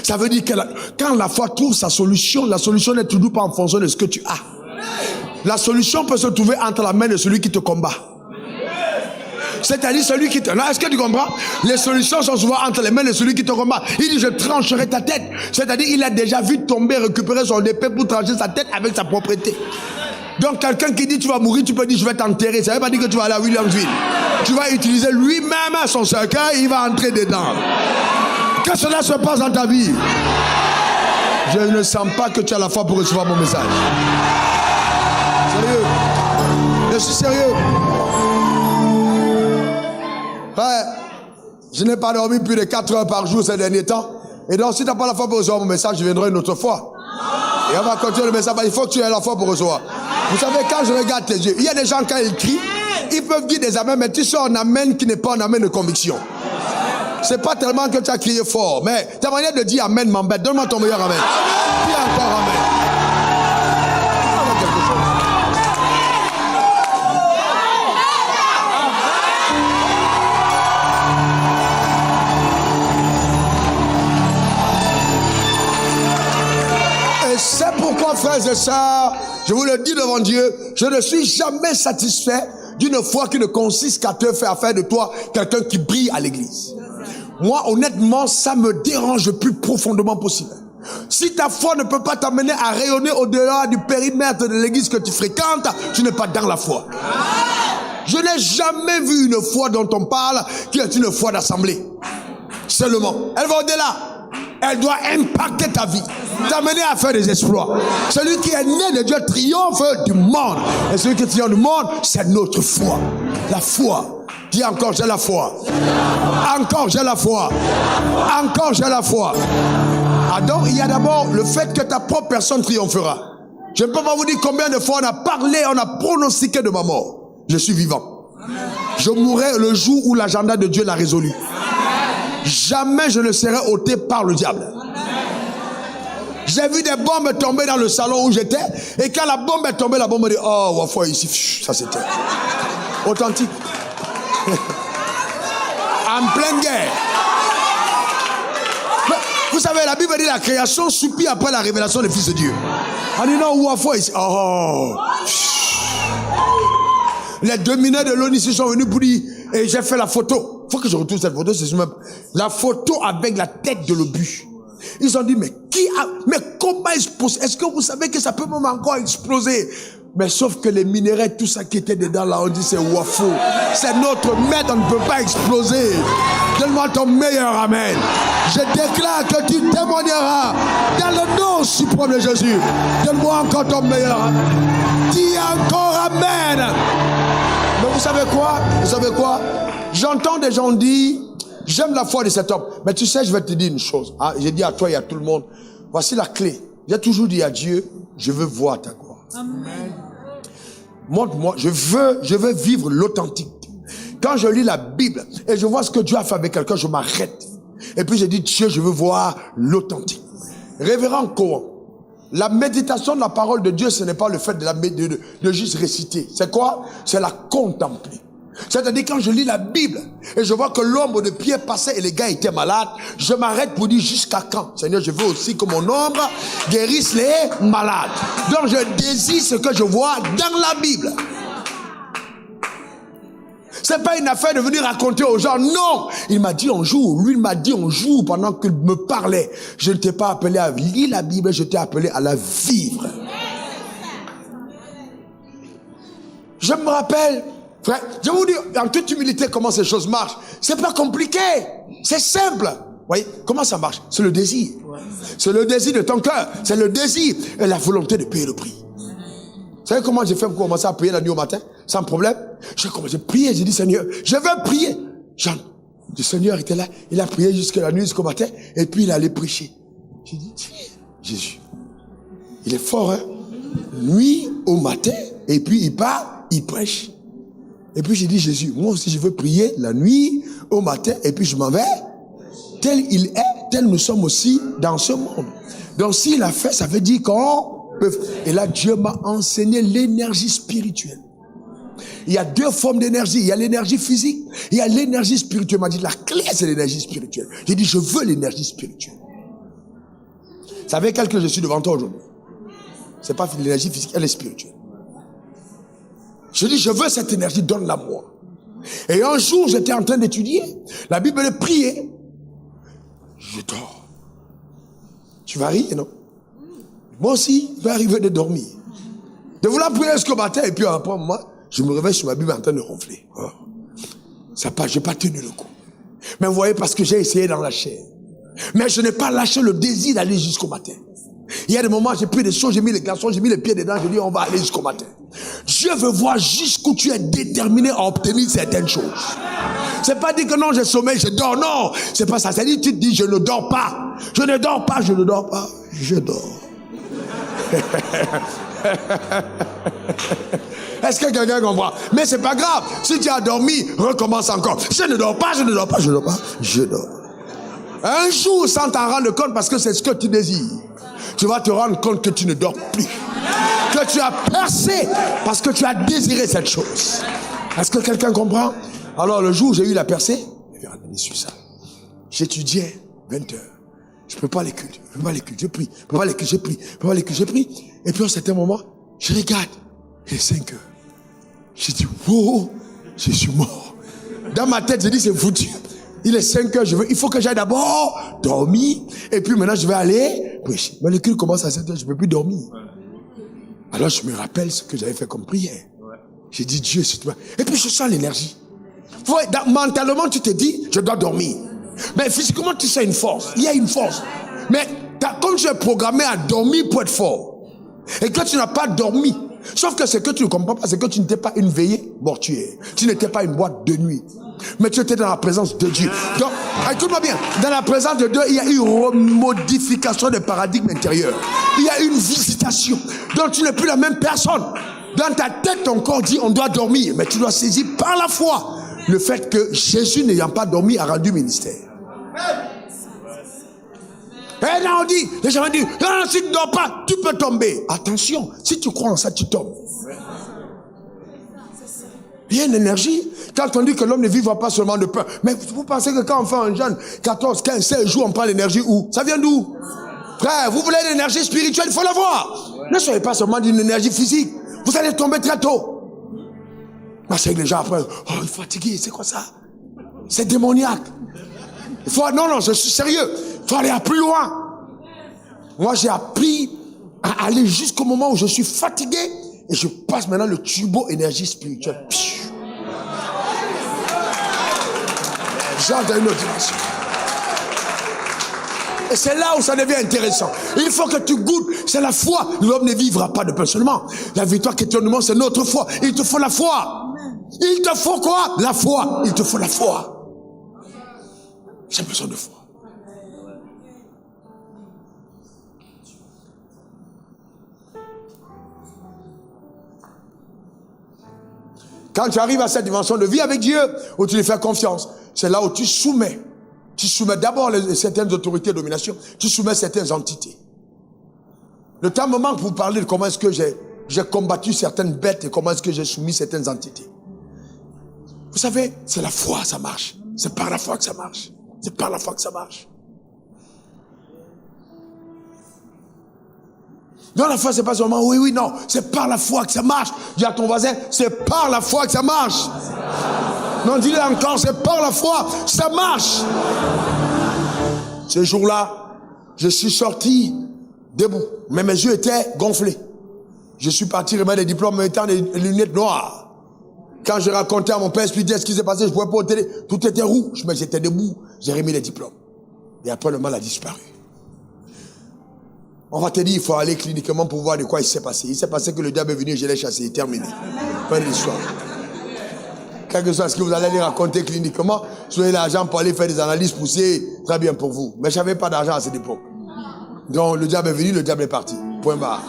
Speaker 1: Ça veut dire que quand la foi trouve sa solution, la solution n'est toujours pas en fonction de ce que tu as. La solution peut se trouver entre la main de celui qui te combat. C'est-à-dire celui qui te... Non, est-ce que tu comprends? Les solutions sont souvent entre les mains de celui qui te combat. Il dit je trancherai ta tête. C'est-à-dire il a déjà vu tomber, récupérer son épée pour trancher sa tête avec sa propriété. Donc quelqu'un qui dit tu vas mourir, tu peux dire je vais t'enterrer. Ça ne veut pas dire que tu vas aller à Williamsville. Tu vas utiliser lui-même son cercueil, il va entrer dedans. Que cela se passe dans ta vie. Je ne sens pas que tu as la foi pour recevoir mon message. Sérieux. Je suis sérieux. Ouais. Je n'ai pas dormi plus de 4 heures par jour ces derniers temps. Et donc si tu n'as pas la foi pour recevoir mon message, je viendrai une autre fois. Et on va continuer le message. Il faut que tu aies la foi pour recevoir. Vous savez, quand je regarde tes yeux, il y a des gens quand ils crient, ils peuvent dire des amens, mais tu sors un amen qui n'est pas un amen de conviction. C'est pas tellement que tu as crié fort, mais ta manière de dire amen m'embête. Donne-moi ton meilleur amen. Dis encore amen. frères et sœurs, je vous le dis devant Dieu, je ne suis jamais satisfait d'une foi qui ne consiste qu'à te faire faire de toi quelqu'un qui brille à l'église. Moi, honnêtement, ça me dérange le plus profondément possible. Si ta foi ne peut pas t'amener à rayonner au-delà du périmètre de l'église que tu fréquentes, tu n'es pas dans la foi. Je n'ai jamais vu une foi dont on parle qui est une foi d'assemblée. Seulement, elle va au-delà. Elle doit impacter ta vie, t'amener à faire des exploits. Celui qui est né de Dieu triomphe du monde. Et celui qui triomphe du monde, c'est notre foi. La foi. Dis encore, j'ai la foi. Encore, j'ai la foi. Encore, j'ai la foi. Ah donc, il y a d'abord le fait que ta propre personne triomphera. Je ne peux pas vous dire combien de fois on a parlé, on a pronostiqué de ma mort. Je suis vivant. Je mourrai le jour où l'agenda de Dieu l'a résolu. Jamais je ne serai ôté par le diable. J'ai vu des bombes tomber dans le salon où j'étais. Et quand la bombe est tombée, la bombe me dit, oh, Wafo ici, ça c'était authentique. En pleine guerre. Mais, vous savez, la Bible dit la création soupire après la révélation des fils de Dieu. On dit non, Wafo ici. Oh. Les dominants de l'ONU sont venus pour dire, et j'ai fait la photo. Faut que je retrouve cette photo, c'est même la photo avec la tête de l'obus. Ils ont dit, mais comment exploser? Est-ce que vous savez que ça peut même encore exploser? Mais sauf que les minéraux, tout ça qui était dedans là, on dit c'est Wafo. C'est notre maître, on ne peut pas exploser. Donne-moi ton meilleur amen. Je déclare que tu témoigneras dans le nom suprême de Jésus. Donne-moi encore ton meilleur amen. Dis encore amen. Mais vous savez quoi? Vous savez quoi? J'entends des gens dire, j'aime la foi de cet homme. Mais tu sais, je vais te dire une chose. Ah, j'ai dit à toi et à tout le monde, voici la clé. J'ai toujours dit à Dieu, je veux voir ta gloire. Amen. Montre-moi, je veux vivre l'authentique. Quand je lis la Bible et je vois ce que Dieu a fait avec quelqu'un, je m'arrête. Et puis je dis, Dieu, je veux voir l'authentique. Révérend Cohen, la méditation de la parole de Dieu, ce n'est pas le fait de juste réciter. C'est quoi? C'est la contempler. C'est-à-dire quand je lis la Bible et je vois que l'ombre de Pierre passait et les gars étaient malades, je m'arrête pour dire jusqu'à quand? Seigneur, je veux aussi que mon ombre guérisse les malades. Donc je désire ce que je vois dans la Bible. C'est pas une affaire de venir raconter aux gens. Non, il m'a dit un jour, lui il m'a dit un jour pendant qu'il me parlait, je ne t'ai pas appelé à lire la Bible, je t'ai appelé à la vivre. Je me rappelle, frère, je vous dis en toute humilité comment ces choses marchent. C'est pas compliqué, c'est simple. Vous voyez, comment ça marche? C'est le désir. C'est le désir de ton cœur, c'est le désir et la volonté de payer le prix. Vous savez comment j'ai fait pour commencer à prier la nuit au matin? Sans problème. J'ai commencé à prier, j'ai dit Seigneur, je veux prier. Le Seigneur était là, il a prié jusqu'à la nuit, jusqu'au matin, et puis il allait prêcher. J'ai dit, Jésus, il est fort, hein? Nuit au matin, et puis il part, il prêche. Et puis j'ai dit, Jésus, moi aussi je veux prier la nuit au matin, et puis je m'en vais. Tel il est, tel nous sommes aussi dans ce monde. Donc s'il a fait, ça veut dire qu'on peut. Et là, Dieu m'a enseigné l'énergie spirituelle. Il y a deux formes d'énergie. Il y a l'énergie physique, il y a l'énergie spirituelle. Il m'a dit, la clé, c'est l'énergie spirituelle. J'ai dit, je veux l'énergie spirituelle. Ça fait quelque chose, je suis devant toi aujourd'hui. C'est pas l'énergie physique, elle est spirituelle. Je dis, je veux cette énergie, donne-la moi. Et un jour, j'étais en train d'étudier. La Bible est priée. Je dors. Tu vas rire, non? Moi aussi, je vais arriver de dormir. De vouloir prier jusqu'au matin, et puis après, moi, je me réveille sur ma Bible en train de ronfler. Oh. Ça passe, je n'ai pas tenu le coup. Mais vous voyez, parce que j'ai essayé dans la chair. Mais je n'ai pas lâché le désir d'aller jusqu'au matin. Il y a des moments, j'ai pris des choses, j'ai mis les glaçons, j'ai mis les pieds dedans, je dis, on va aller jusqu'au matin. Dieu veut voir jusqu'où tu es déterminé à obtenir certaines choses. C'est pas dire que non, j'ai sommeil, je dors. Non, c'est pas ça. C'est-à-dire, tu te dis, je ne dors pas. Je ne dors pas, je ne dors pas. Je dors. Est-ce que quelqu'un comprend? Mais c'est pas grave. Si tu as dormi, recommence encore. Je ne dors pas, je ne dors pas, je ne dors pas, je dors. Un jour, sans t'en rendre compte, parce que c'est ce que tu désires, tu vas te rendre compte que tu ne dors plus. Que tu as percé parce que tu as désiré cette chose. Est-ce que quelqu'un comprend? Alors le jour où j'ai eu la percée, regardez sur ça. J'étudiais 20 heures. Je ne peux pas les cultes. Je prie. Je prie. Et puis, à un certain moment, je regarde. Il est 5 heures. Je dis, wow, je suis mort. Dans ma tête, je dis, c'est foutu. Il est 5 heures, il faut que j'aille d'abord dormir. Et puis maintenant, je vais aller prêcher. Mais le culte commence à 7 heures, je ne peux plus dormir. Alors, je me rappelle ce que j'avais fait comme prière. J'ai dit, Dieu, c'est toi. Et puis, je sens l'énergie. Mentalement, tu te dis, je dois dormir. Mais physiquement, tu sais une force. Il y a une force. Mais comme tu es programmé à dormir pour être fort, et que tu n'as pas dormi, sauf que ce que tu ne comprends pas, c'est que tu n'étais pas une veillée mortuaire. Tu n'étais pas une boîte de nuit. Mais tu étais dans la présence de Dieu. Donc, écoute-moi bien. Dans la présence de Dieu, il y a une modification des paradigmes intérieurs. Il y a une visitation. Donc, tu n'es plus la même personne. Dans ta tête, ton corps dit, on doit dormir. Mais tu dois saisir par la foi le fait que Jésus n'ayant pas dormi a rendu ministère. Et là, on dit, les gens disent, non, si tu ne dors pas, tu peux tomber. Attention, si tu crois en ça, tu tombes. Il y a une énergie. Quand on dit que l'homme ne vivra pas seulement de pain. Mais vous pensez que quand on fait un jeûne, 14, 15, 16 jours, on prend l'énergie où? Ça vient d'où? Frère, vous voulez l'énergie spirituelle, il faut l'avoir. Ne soyez pas seulement d'une énergie physique. Vous allez tomber très tôt. C'est que les gens après, oh, il est fatigué, c'est quoi ça? C'est démoniaque. Non, je suis sérieux. Il faut aller à plus loin. Moi, j'ai appris à aller jusqu'au moment où je suis fatigué et je passe maintenant le turbo énergie spirituelle. Genre dans une autre dimension. Et c'est là où ça devient intéressant. Il faut que tu goûtes. C'est la foi. L'homme ne vivra pas de pain seulement. La victoire qui est c'est notre foi. Il te faut la foi. Il te faut quoi? La foi. Il te faut la foi. J'ai besoin de foi. Quand tu arrives à cette dimension de vie avec Dieu, où tu lui fais confiance, c'est là où tu soumets. Tu soumets d'abord certaines autorités de domination, tu soumets certaines entités. Le temps me manque pour vous parler de comment est-ce que j'ai combattu certaines bêtes et comment est-ce que j'ai soumis certaines entités. Vous savez, c'est la foi, ça marche. C'est par la foi que ça marche. C'est par la foi que ça marche. Non, la foi, c'est pas seulement oui, non. C'est par la foi que ça marche. Dis à ton voisin, c'est par la foi que ça marche. Non, dis-le encore, c'est par la foi, ça marche. Ce jour-là, je suis sorti debout, mais mes yeux étaient gonflés. Je suis parti remettre des diplômes en mettant des lunettes noires. Quand je racontais à mon père spirituel ce qui s'est passé, je ne pouvais pas au télé. Tout était rouge, mais j'étais debout. J'ai remis les diplômes. Et après, le mal a disparu. On va te dire, il faut aller cliniquement pour voir de quoi il s'est passé. Il s'est passé que le diable est venu et je l'ai chassé. Terminé. Fin de l'histoire. Quel que soit ce que vous allez aller raconter cliniquement, soyez l'argent pour aller faire des analyses poussées, très bien pour vous. Mais je n'avais pas d'argent à cette époque. Donc le diable est venu, le diable est parti. Point barre.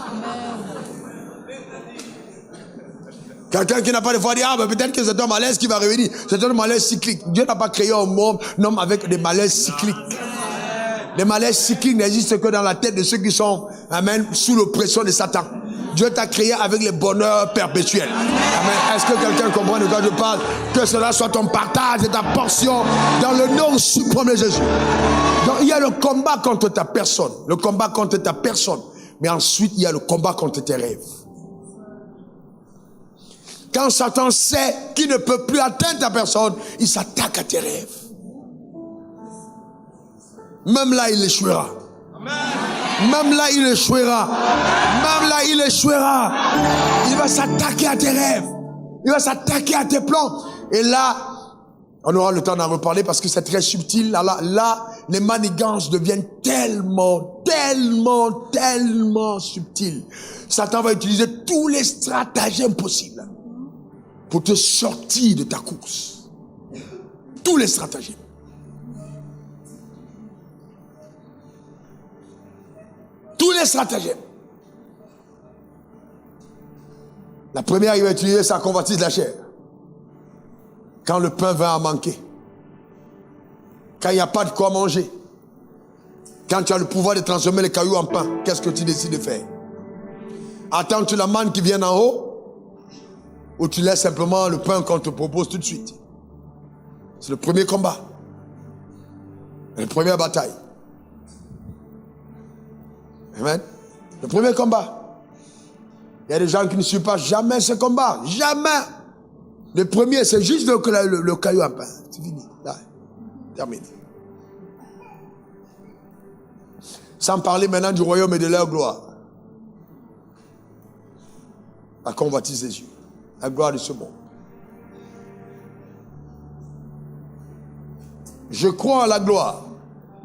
Speaker 1: Quelqu'un qui n'a pas de foi dit, ah, ben peut-être que c'est un malaise qui va revenir. C'est un malaise cyclique. Dieu n'a pas créé un homme avec des malaises cycliques. Les malaises cycliques n'existent que dans la tête de ceux qui sont, amen, sous l'oppression de Satan. Dieu t'a créé avec le bonheur perpétuel. Amen. Est-ce que quelqu'un comprend de quoi je parle? Que cela soit ton partage et ta portion dans le nom suprême de Jésus. Donc il y a le combat contre ta personne. Le combat contre ta personne. Mais ensuite, il y a le combat contre tes rêves. Quand Satan sait qu'il ne peut plus atteindre ta personne, il s'attaque à tes rêves. Même là, il échouera. Même là, il échouera. Même là, il échouera. Il va s'attaquer à tes rêves. Il va s'attaquer à tes plans. Et là, on aura le temps d'en reparler parce que c'est très subtil. Là, les manigances deviennent tellement subtiles. Satan va utiliser tous les stratagèmes possibles pour te sortir de ta course. Tous les stratagèmes. Tous les stratagèmes. La première, il va utiliser sa convoitise de la chair. Quand le pain va à manquer. Quand il n'y a pas de quoi manger. Quand tu as le pouvoir de transformer les cailloux en pain, qu'est-ce que tu décides de faire? Attends-tu la manne qui vient en haut? Ou tu laisses simplement le pain qu'on te propose tout de suite? C'est le premier combat. La première bataille. Amen. Le premier combat. Il y a des gens qui ne suivent pas jamais ce combat. Jamais. Le premier, c'est juste le caillou à pain. C'est fini. Là. Terminé. Sans parler maintenant du royaume et de leur gloire. La convoitise des yeux. La gloire de ce monde. Je crois en la gloire,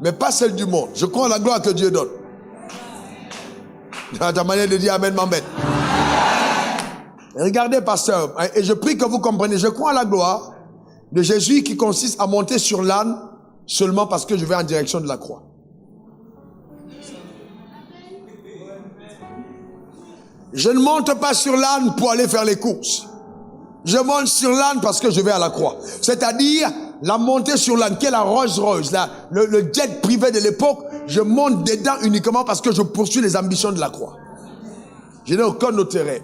Speaker 1: mais pas celle du monde. Je crois en la gloire que Dieu donne. Dans ta manière de dire Amen m'embête. Regardez, pasteur, et je prie que vous compreniez. Je crois en la gloire de Jésus qui consiste à monter sur l'âne seulement parce que je vais en direction de la croix. Je ne monte pas sur l'âne pour aller faire les courses. Je monte sur l'âne parce que je vais à la croix. C'est-à-dire, la montée sur l'âne, qui est la Rolls-Royce, le jet privé de l'époque, je monte dedans uniquement parce que je poursuis les ambitions de la croix. Je n'ai aucun autre rêve.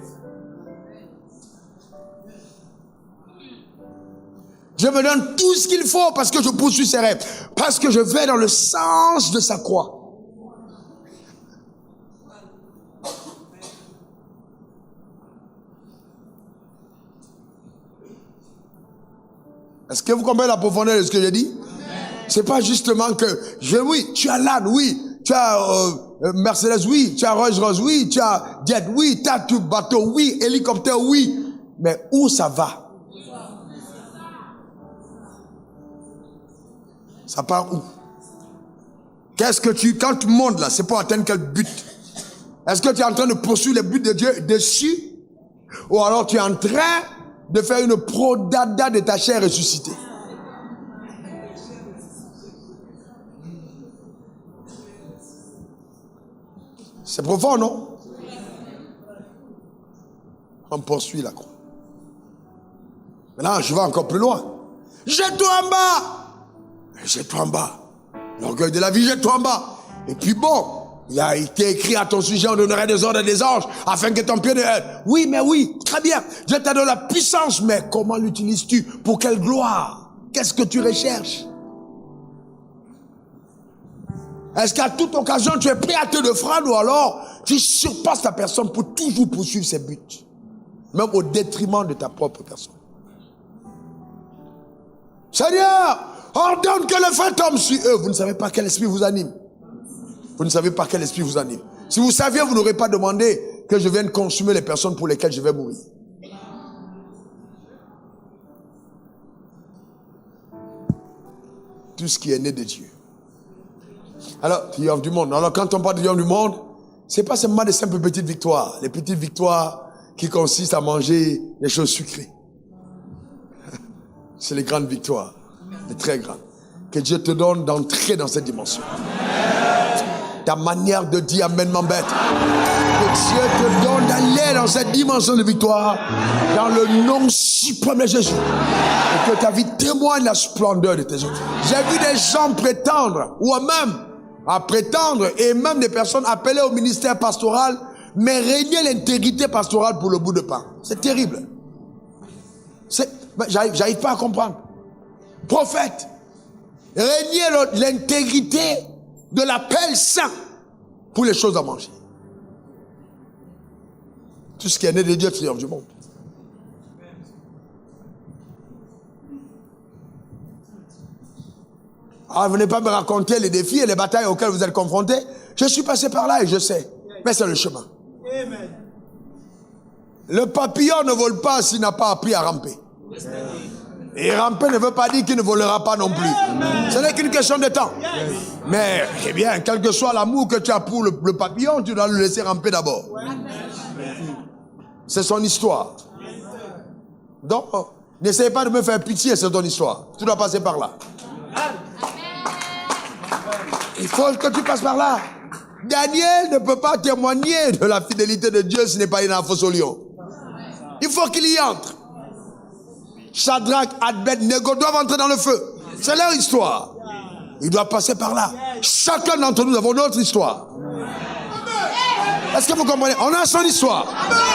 Speaker 1: Je me donne tout ce qu'il faut parce que je poursuis ses rêves. Parce que je vais dans le sens de sa croix. Est-ce que vous comprenez la profondeur de ce que je dis? C'est pas justement que, oui, tu as l'âne, oui, tu as Mercedes, oui, tu as Rolls-Royce, oui, tu as jet, oui, tu as tout bateau, oui, hélicoptère, oui. Mais où ça va? Ça part où? Qu'est-ce que quand tu montes là, c'est pour atteindre quel but? Est-ce que tu es en train de poursuivre les buts de Dieu dessus? Ou alors tu es en train de faire une prodada de ta chair ressuscitée? C'est profond, non? On poursuit la croix. Maintenant, je vais encore plus loin. Jette-toi en bas! Jette-toi en bas. L'orgueil de la vie, jette-toi en bas. Et puis bon, il a été écrit à ton sujet, on donnerait des ordres des anges, afin que ton pied ne... Oui, mais oui, très bien. Dieu t'a donné la puissance, mais comment l'utilises-tu? Pour quelle gloire? Qu'est-ce que tu recherches? Est-ce qu'à toute occasion, tu es prêt à te défendre ou alors tu surpasses ta personne pour toujours poursuivre ses buts? Même au détriment de ta propre personne. Seigneur, ordonne que le feu tombe sur eux. Vous ne savez pas quel esprit vous anime. Vous ne savez pas quel esprit vous anime. Si vous saviez, vous n'aurez pas demandé que je vienne consumer les personnes pour lesquelles je vais mourir. Tout ce qui est né de Dieu. Alors, triomphe du monde. Alors, quand on parle de triomphe du monde, c'est pas seulement des simples petites victoires. Les petites victoires qui consistent à manger des choses sucrées. C'est les grandes victoires. Les très grandes. Que Dieu te donne d'entrer dans cette dimension. Ta manière de dire Amen m'embête. Que Dieu te donne d'aller dans cette dimension de victoire. Dans le nom suprême de Jésus. Et que ta vie témoigne la splendeur de tes œuvres. J'ai vu des gens prétendre, ou même à prétendre, et même des personnes appelées au ministère pastoral, mais régner l'intégrité pastorale pour le bout de pain. C'est terrible. J'arrive pas à comprendre. Prophète, régner l'intégrité de l'appel saint pour les choses à manger. Tout ce qui est né de Dieu triomphe du monde. Alors, venez pas me raconter les défis et les batailles auxquelles vous êtes confrontés. Je suis passé par là et je sais. Mais c'est le chemin. Amen. Le papillon ne vole pas s'il n'a pas appris à ramper. Et ramper ne veut pas dire qu'il ne volera pas non plus. Ce n'est qu'une question de temps. Mais, eh bien, quel que soit l'amour que tu as pour le papillon, tu dois le laisser ramper d'abord. C'est son histoire. Donc, n'essayez pas de me faire pitié, c'est ton histoire. Tu dois passer par là. Il faut que tu passes par là. Daniel ne peut pas témoigner de la fidélité de Dieu s'il n'est pas dans la fosse au lion. Il faut qu'il y entre. Shadrach, Abednego doivent entrer dans le feu. C'est leur histoire. Ils doivent passer par là. Chacun d'entre nous avons notre histoire. Est-ce que vous comprenez? On a son histoire.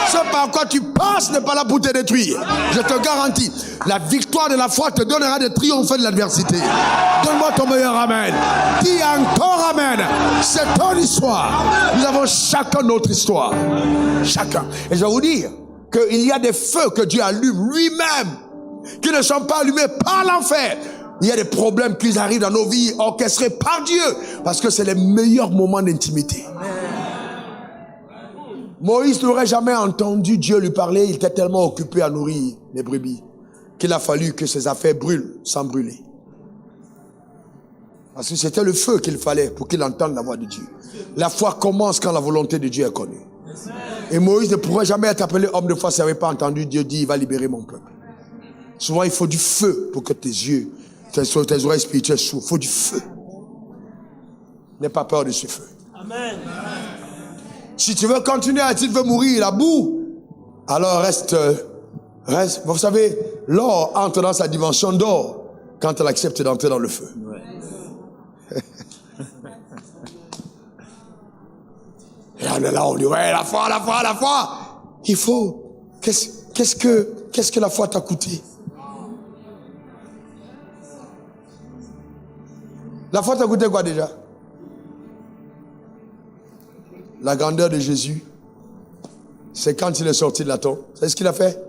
Speaker 1: Ce par quoi tu passes n'est pas là pour te détruire. Je te garantis. La victoire de la foi te donnera de triompher de l'adversité. Donne-moi ton meilleur amen. Dis encore amen. C'est ton histoire. Nous avons chacun notre histoire. Chacun. Et je vais vous dire qu'il y a des feux que Dieu allume lui-même, qui ne sont pas allumés par l'enfer. Il y a des problèmes qui arrivent dans nos vies, orchestrés par Dieu, parce que c'est les meilleurs moments d'intimité. Moïse n'aurait jamais entendu Dieu lui parler, il était tellement occupé à nourrir les brebis, qu'il a fallu que ses affaires brûlent sans brûler. Parce que c'était le feu qu'il fallait pour qu'il entende la voix de Dieu. La foi commence quand la volonté de Dieu est connue. Et Moïse ne pourrait jamais être appelé homme de foi s'il n'avait pas entendu Dieu dire, il va libérer mon peuple. Souvent, il faut du feu pour que tes yeux, tes oreilles spirituelles s'ouvrent. Il faut du feu. N'aie pas peur de ce feu. Amen. Si tu veux continuer, si tu veux mourir la boue, alors reste. Vous savez, l'or entre dans sa dimension d'or quand elle accepte d'entrer dans le feu. Ouais. Et on est là, on dit, ouais, la foi. Il faut. Qu'est-ce que la foi t'a coûté? La foi t'a coûté quoi déjà? La grandeur de Jésus, c'est quand il est sorti de la tombe. C'est ce qu'il a fait.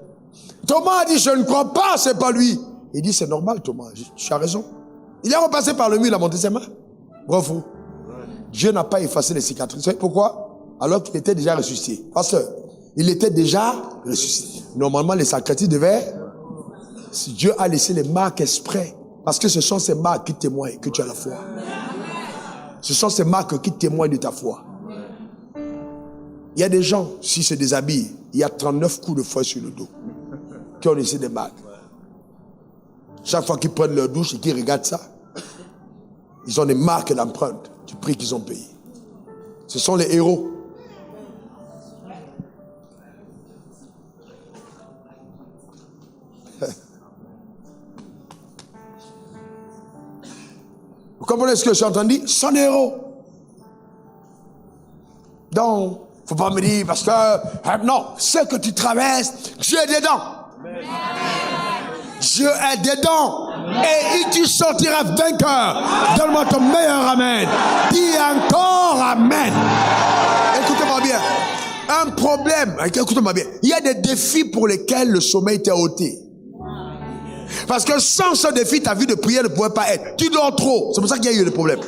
Speaker 1: Thomas a dit, je ne crois pas, c'est pas lui. Il dit, c'est normal Thomas, tu as raison. Il est repassé par le mur, il a monté ses mains. Bravo. Dieu n'a pas effacé les cicatrices. Vous savez pourquoi? Alors qu'il était déjà ressuscité. Pasteur, il était déjà ressuscité. Normalement, les sacrifices devaient... Si Dieu a laissé les marques exprès, parce que ce sont ces marques qui témoignent que tu as la foi. Ce sont ces marques qui témoignent de ta foi. Il y a des gens, si se déshabillent, il y a 39 coups de fouet sur le dos qui ont laissé des marques. Chaque fois qu'ils prennent leur douche et qu'ils regardent ça, ils ont des marques et l'empreinte du prix qu'ils ont payé. Ce sont les héros. Vous comprenez ce que je suis en train de dire? Ce sont des héros. Donc, faut pas me dire parce que non, ce que tu traverses, Dieu est dedans. Amen. Dieu est dedans. Et tu sortiras vainqueur. Donne-moi ton meilleur amen. Dis encore amen. Écoutez-moi bien. Un problème, écoutez-moi bien. Il y a des défis pour lesquels le sommeil t'est ôté. Parce que sans ce défi, ta vie de prière ne pouvait pas être. Tu dors trop. C'est pour ça qu'il y a eu le problème.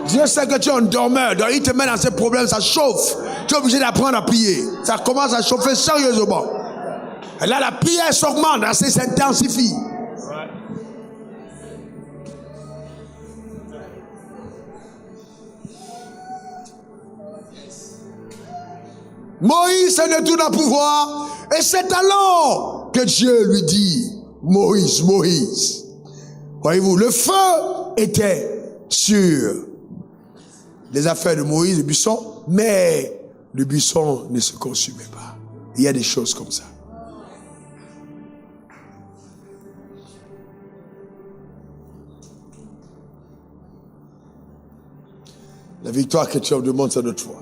Speaker 1: Dieu sait que tu es un dormeur, donc il te met dans ces problèmes, ça chauffe. Tu es obligé d'apprendre à prier. Ça commence à chauffer sérieusement. Et là, la prière s'augmente, elle s'intensifie. Moïse est de tout à pouvoir, et c'est alors que Dieu lui dit, Moïse, Moïse. Voyez-vous, le feu était sur les affaires de Moïse, le buisson, mais le buisson ne se consumait pas. Il y a des choses comme ça. La victoire que tu en demandes, c'est notre foi.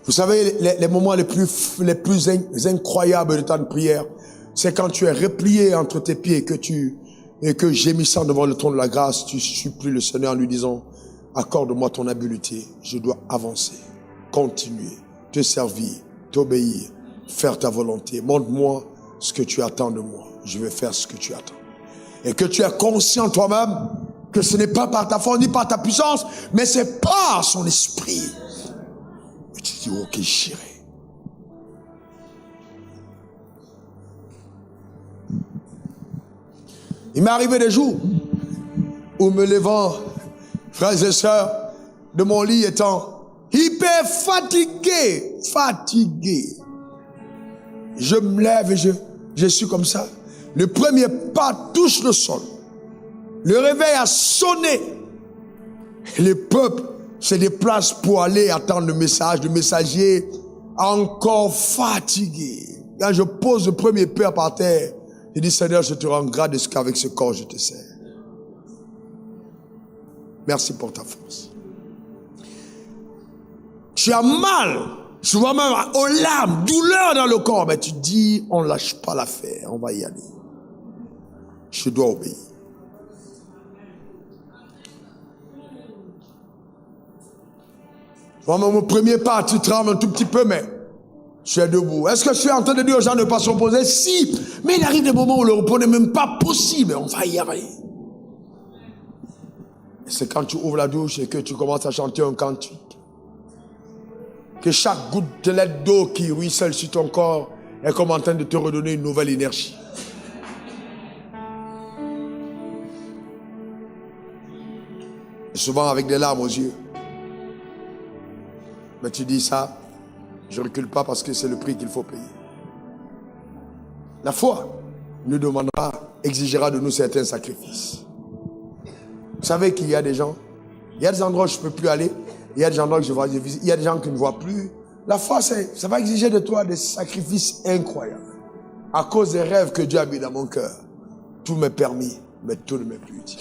Speaker 1: Vous savez, les moments les plus incroyables de temps de prière, c'est quand tu es replié entre tes pieds et que gémissant devant le trône de la grâce, tu supplies le Seigneur en lui disant, accorde-moi ton habileté, je dois avancer, continuer, te servir, t'obéir, faire ta volonté. Montre-moi ce que tu attends de moi, je vais faire ce que tu attends. Et que tu es conscient toi-même que ce n'est pas par ta force ni par ta puissance, mais c'est par son esprit. Et tu dis, ok, j'irai. Il m'est arrivé des jours où me levant, frères et sœurs, de mon lit étant hyper fatigué, je me lève et je suis comme ça. Le premier pas touche le sol. Le réveil a sonné. Et le peuple se déplace pour aller attendre le message. Le messager encore fatigué. Quand je pose le premier pas par terre, je dis, Seigneur, je te rends grâce qu'avec ce corps, je te sers. Merci pour ta force. Tu as mal, souvent même aux larmes, douleur dans le corps, mais tu dis, on ne lâche pas l'affaire, on va y aller. je dois obéir. Vraiment, mon premier pas, tu trembles un tout petit peu, mais je suis debout. Est-ce que je suis en train de dire aux gens de ne pas s'opposer? Si, mais il arrive des moments où le repos n'est même pas possible. On va y arriver. C'est quand tu ouvres la douche et que tu commences à chanter un cantique. Que chaque gouttelette d'eau qui ruisselle sur ton corps est comme en train de te redonner une nouvelle énergie. Et souvent avec des larmes aux yeux. Mais tu dis ça, je ne recule pas parce que c'est le prix qu'il faut payer. La foi nous demandera, exigera de nous certains sacrifices. Vous savez qu'il y a des gens, il y a des endroits où je ne peux plus aller, il y a des endroits que je vois, il y a des gens qui ne voient plus. La foi, ça va exiger de toi des sacrifices incroyables. À cause des rêves que Dieu a mis dans mon cœur, tout m'est permis, mais tout ne m'est plus utile.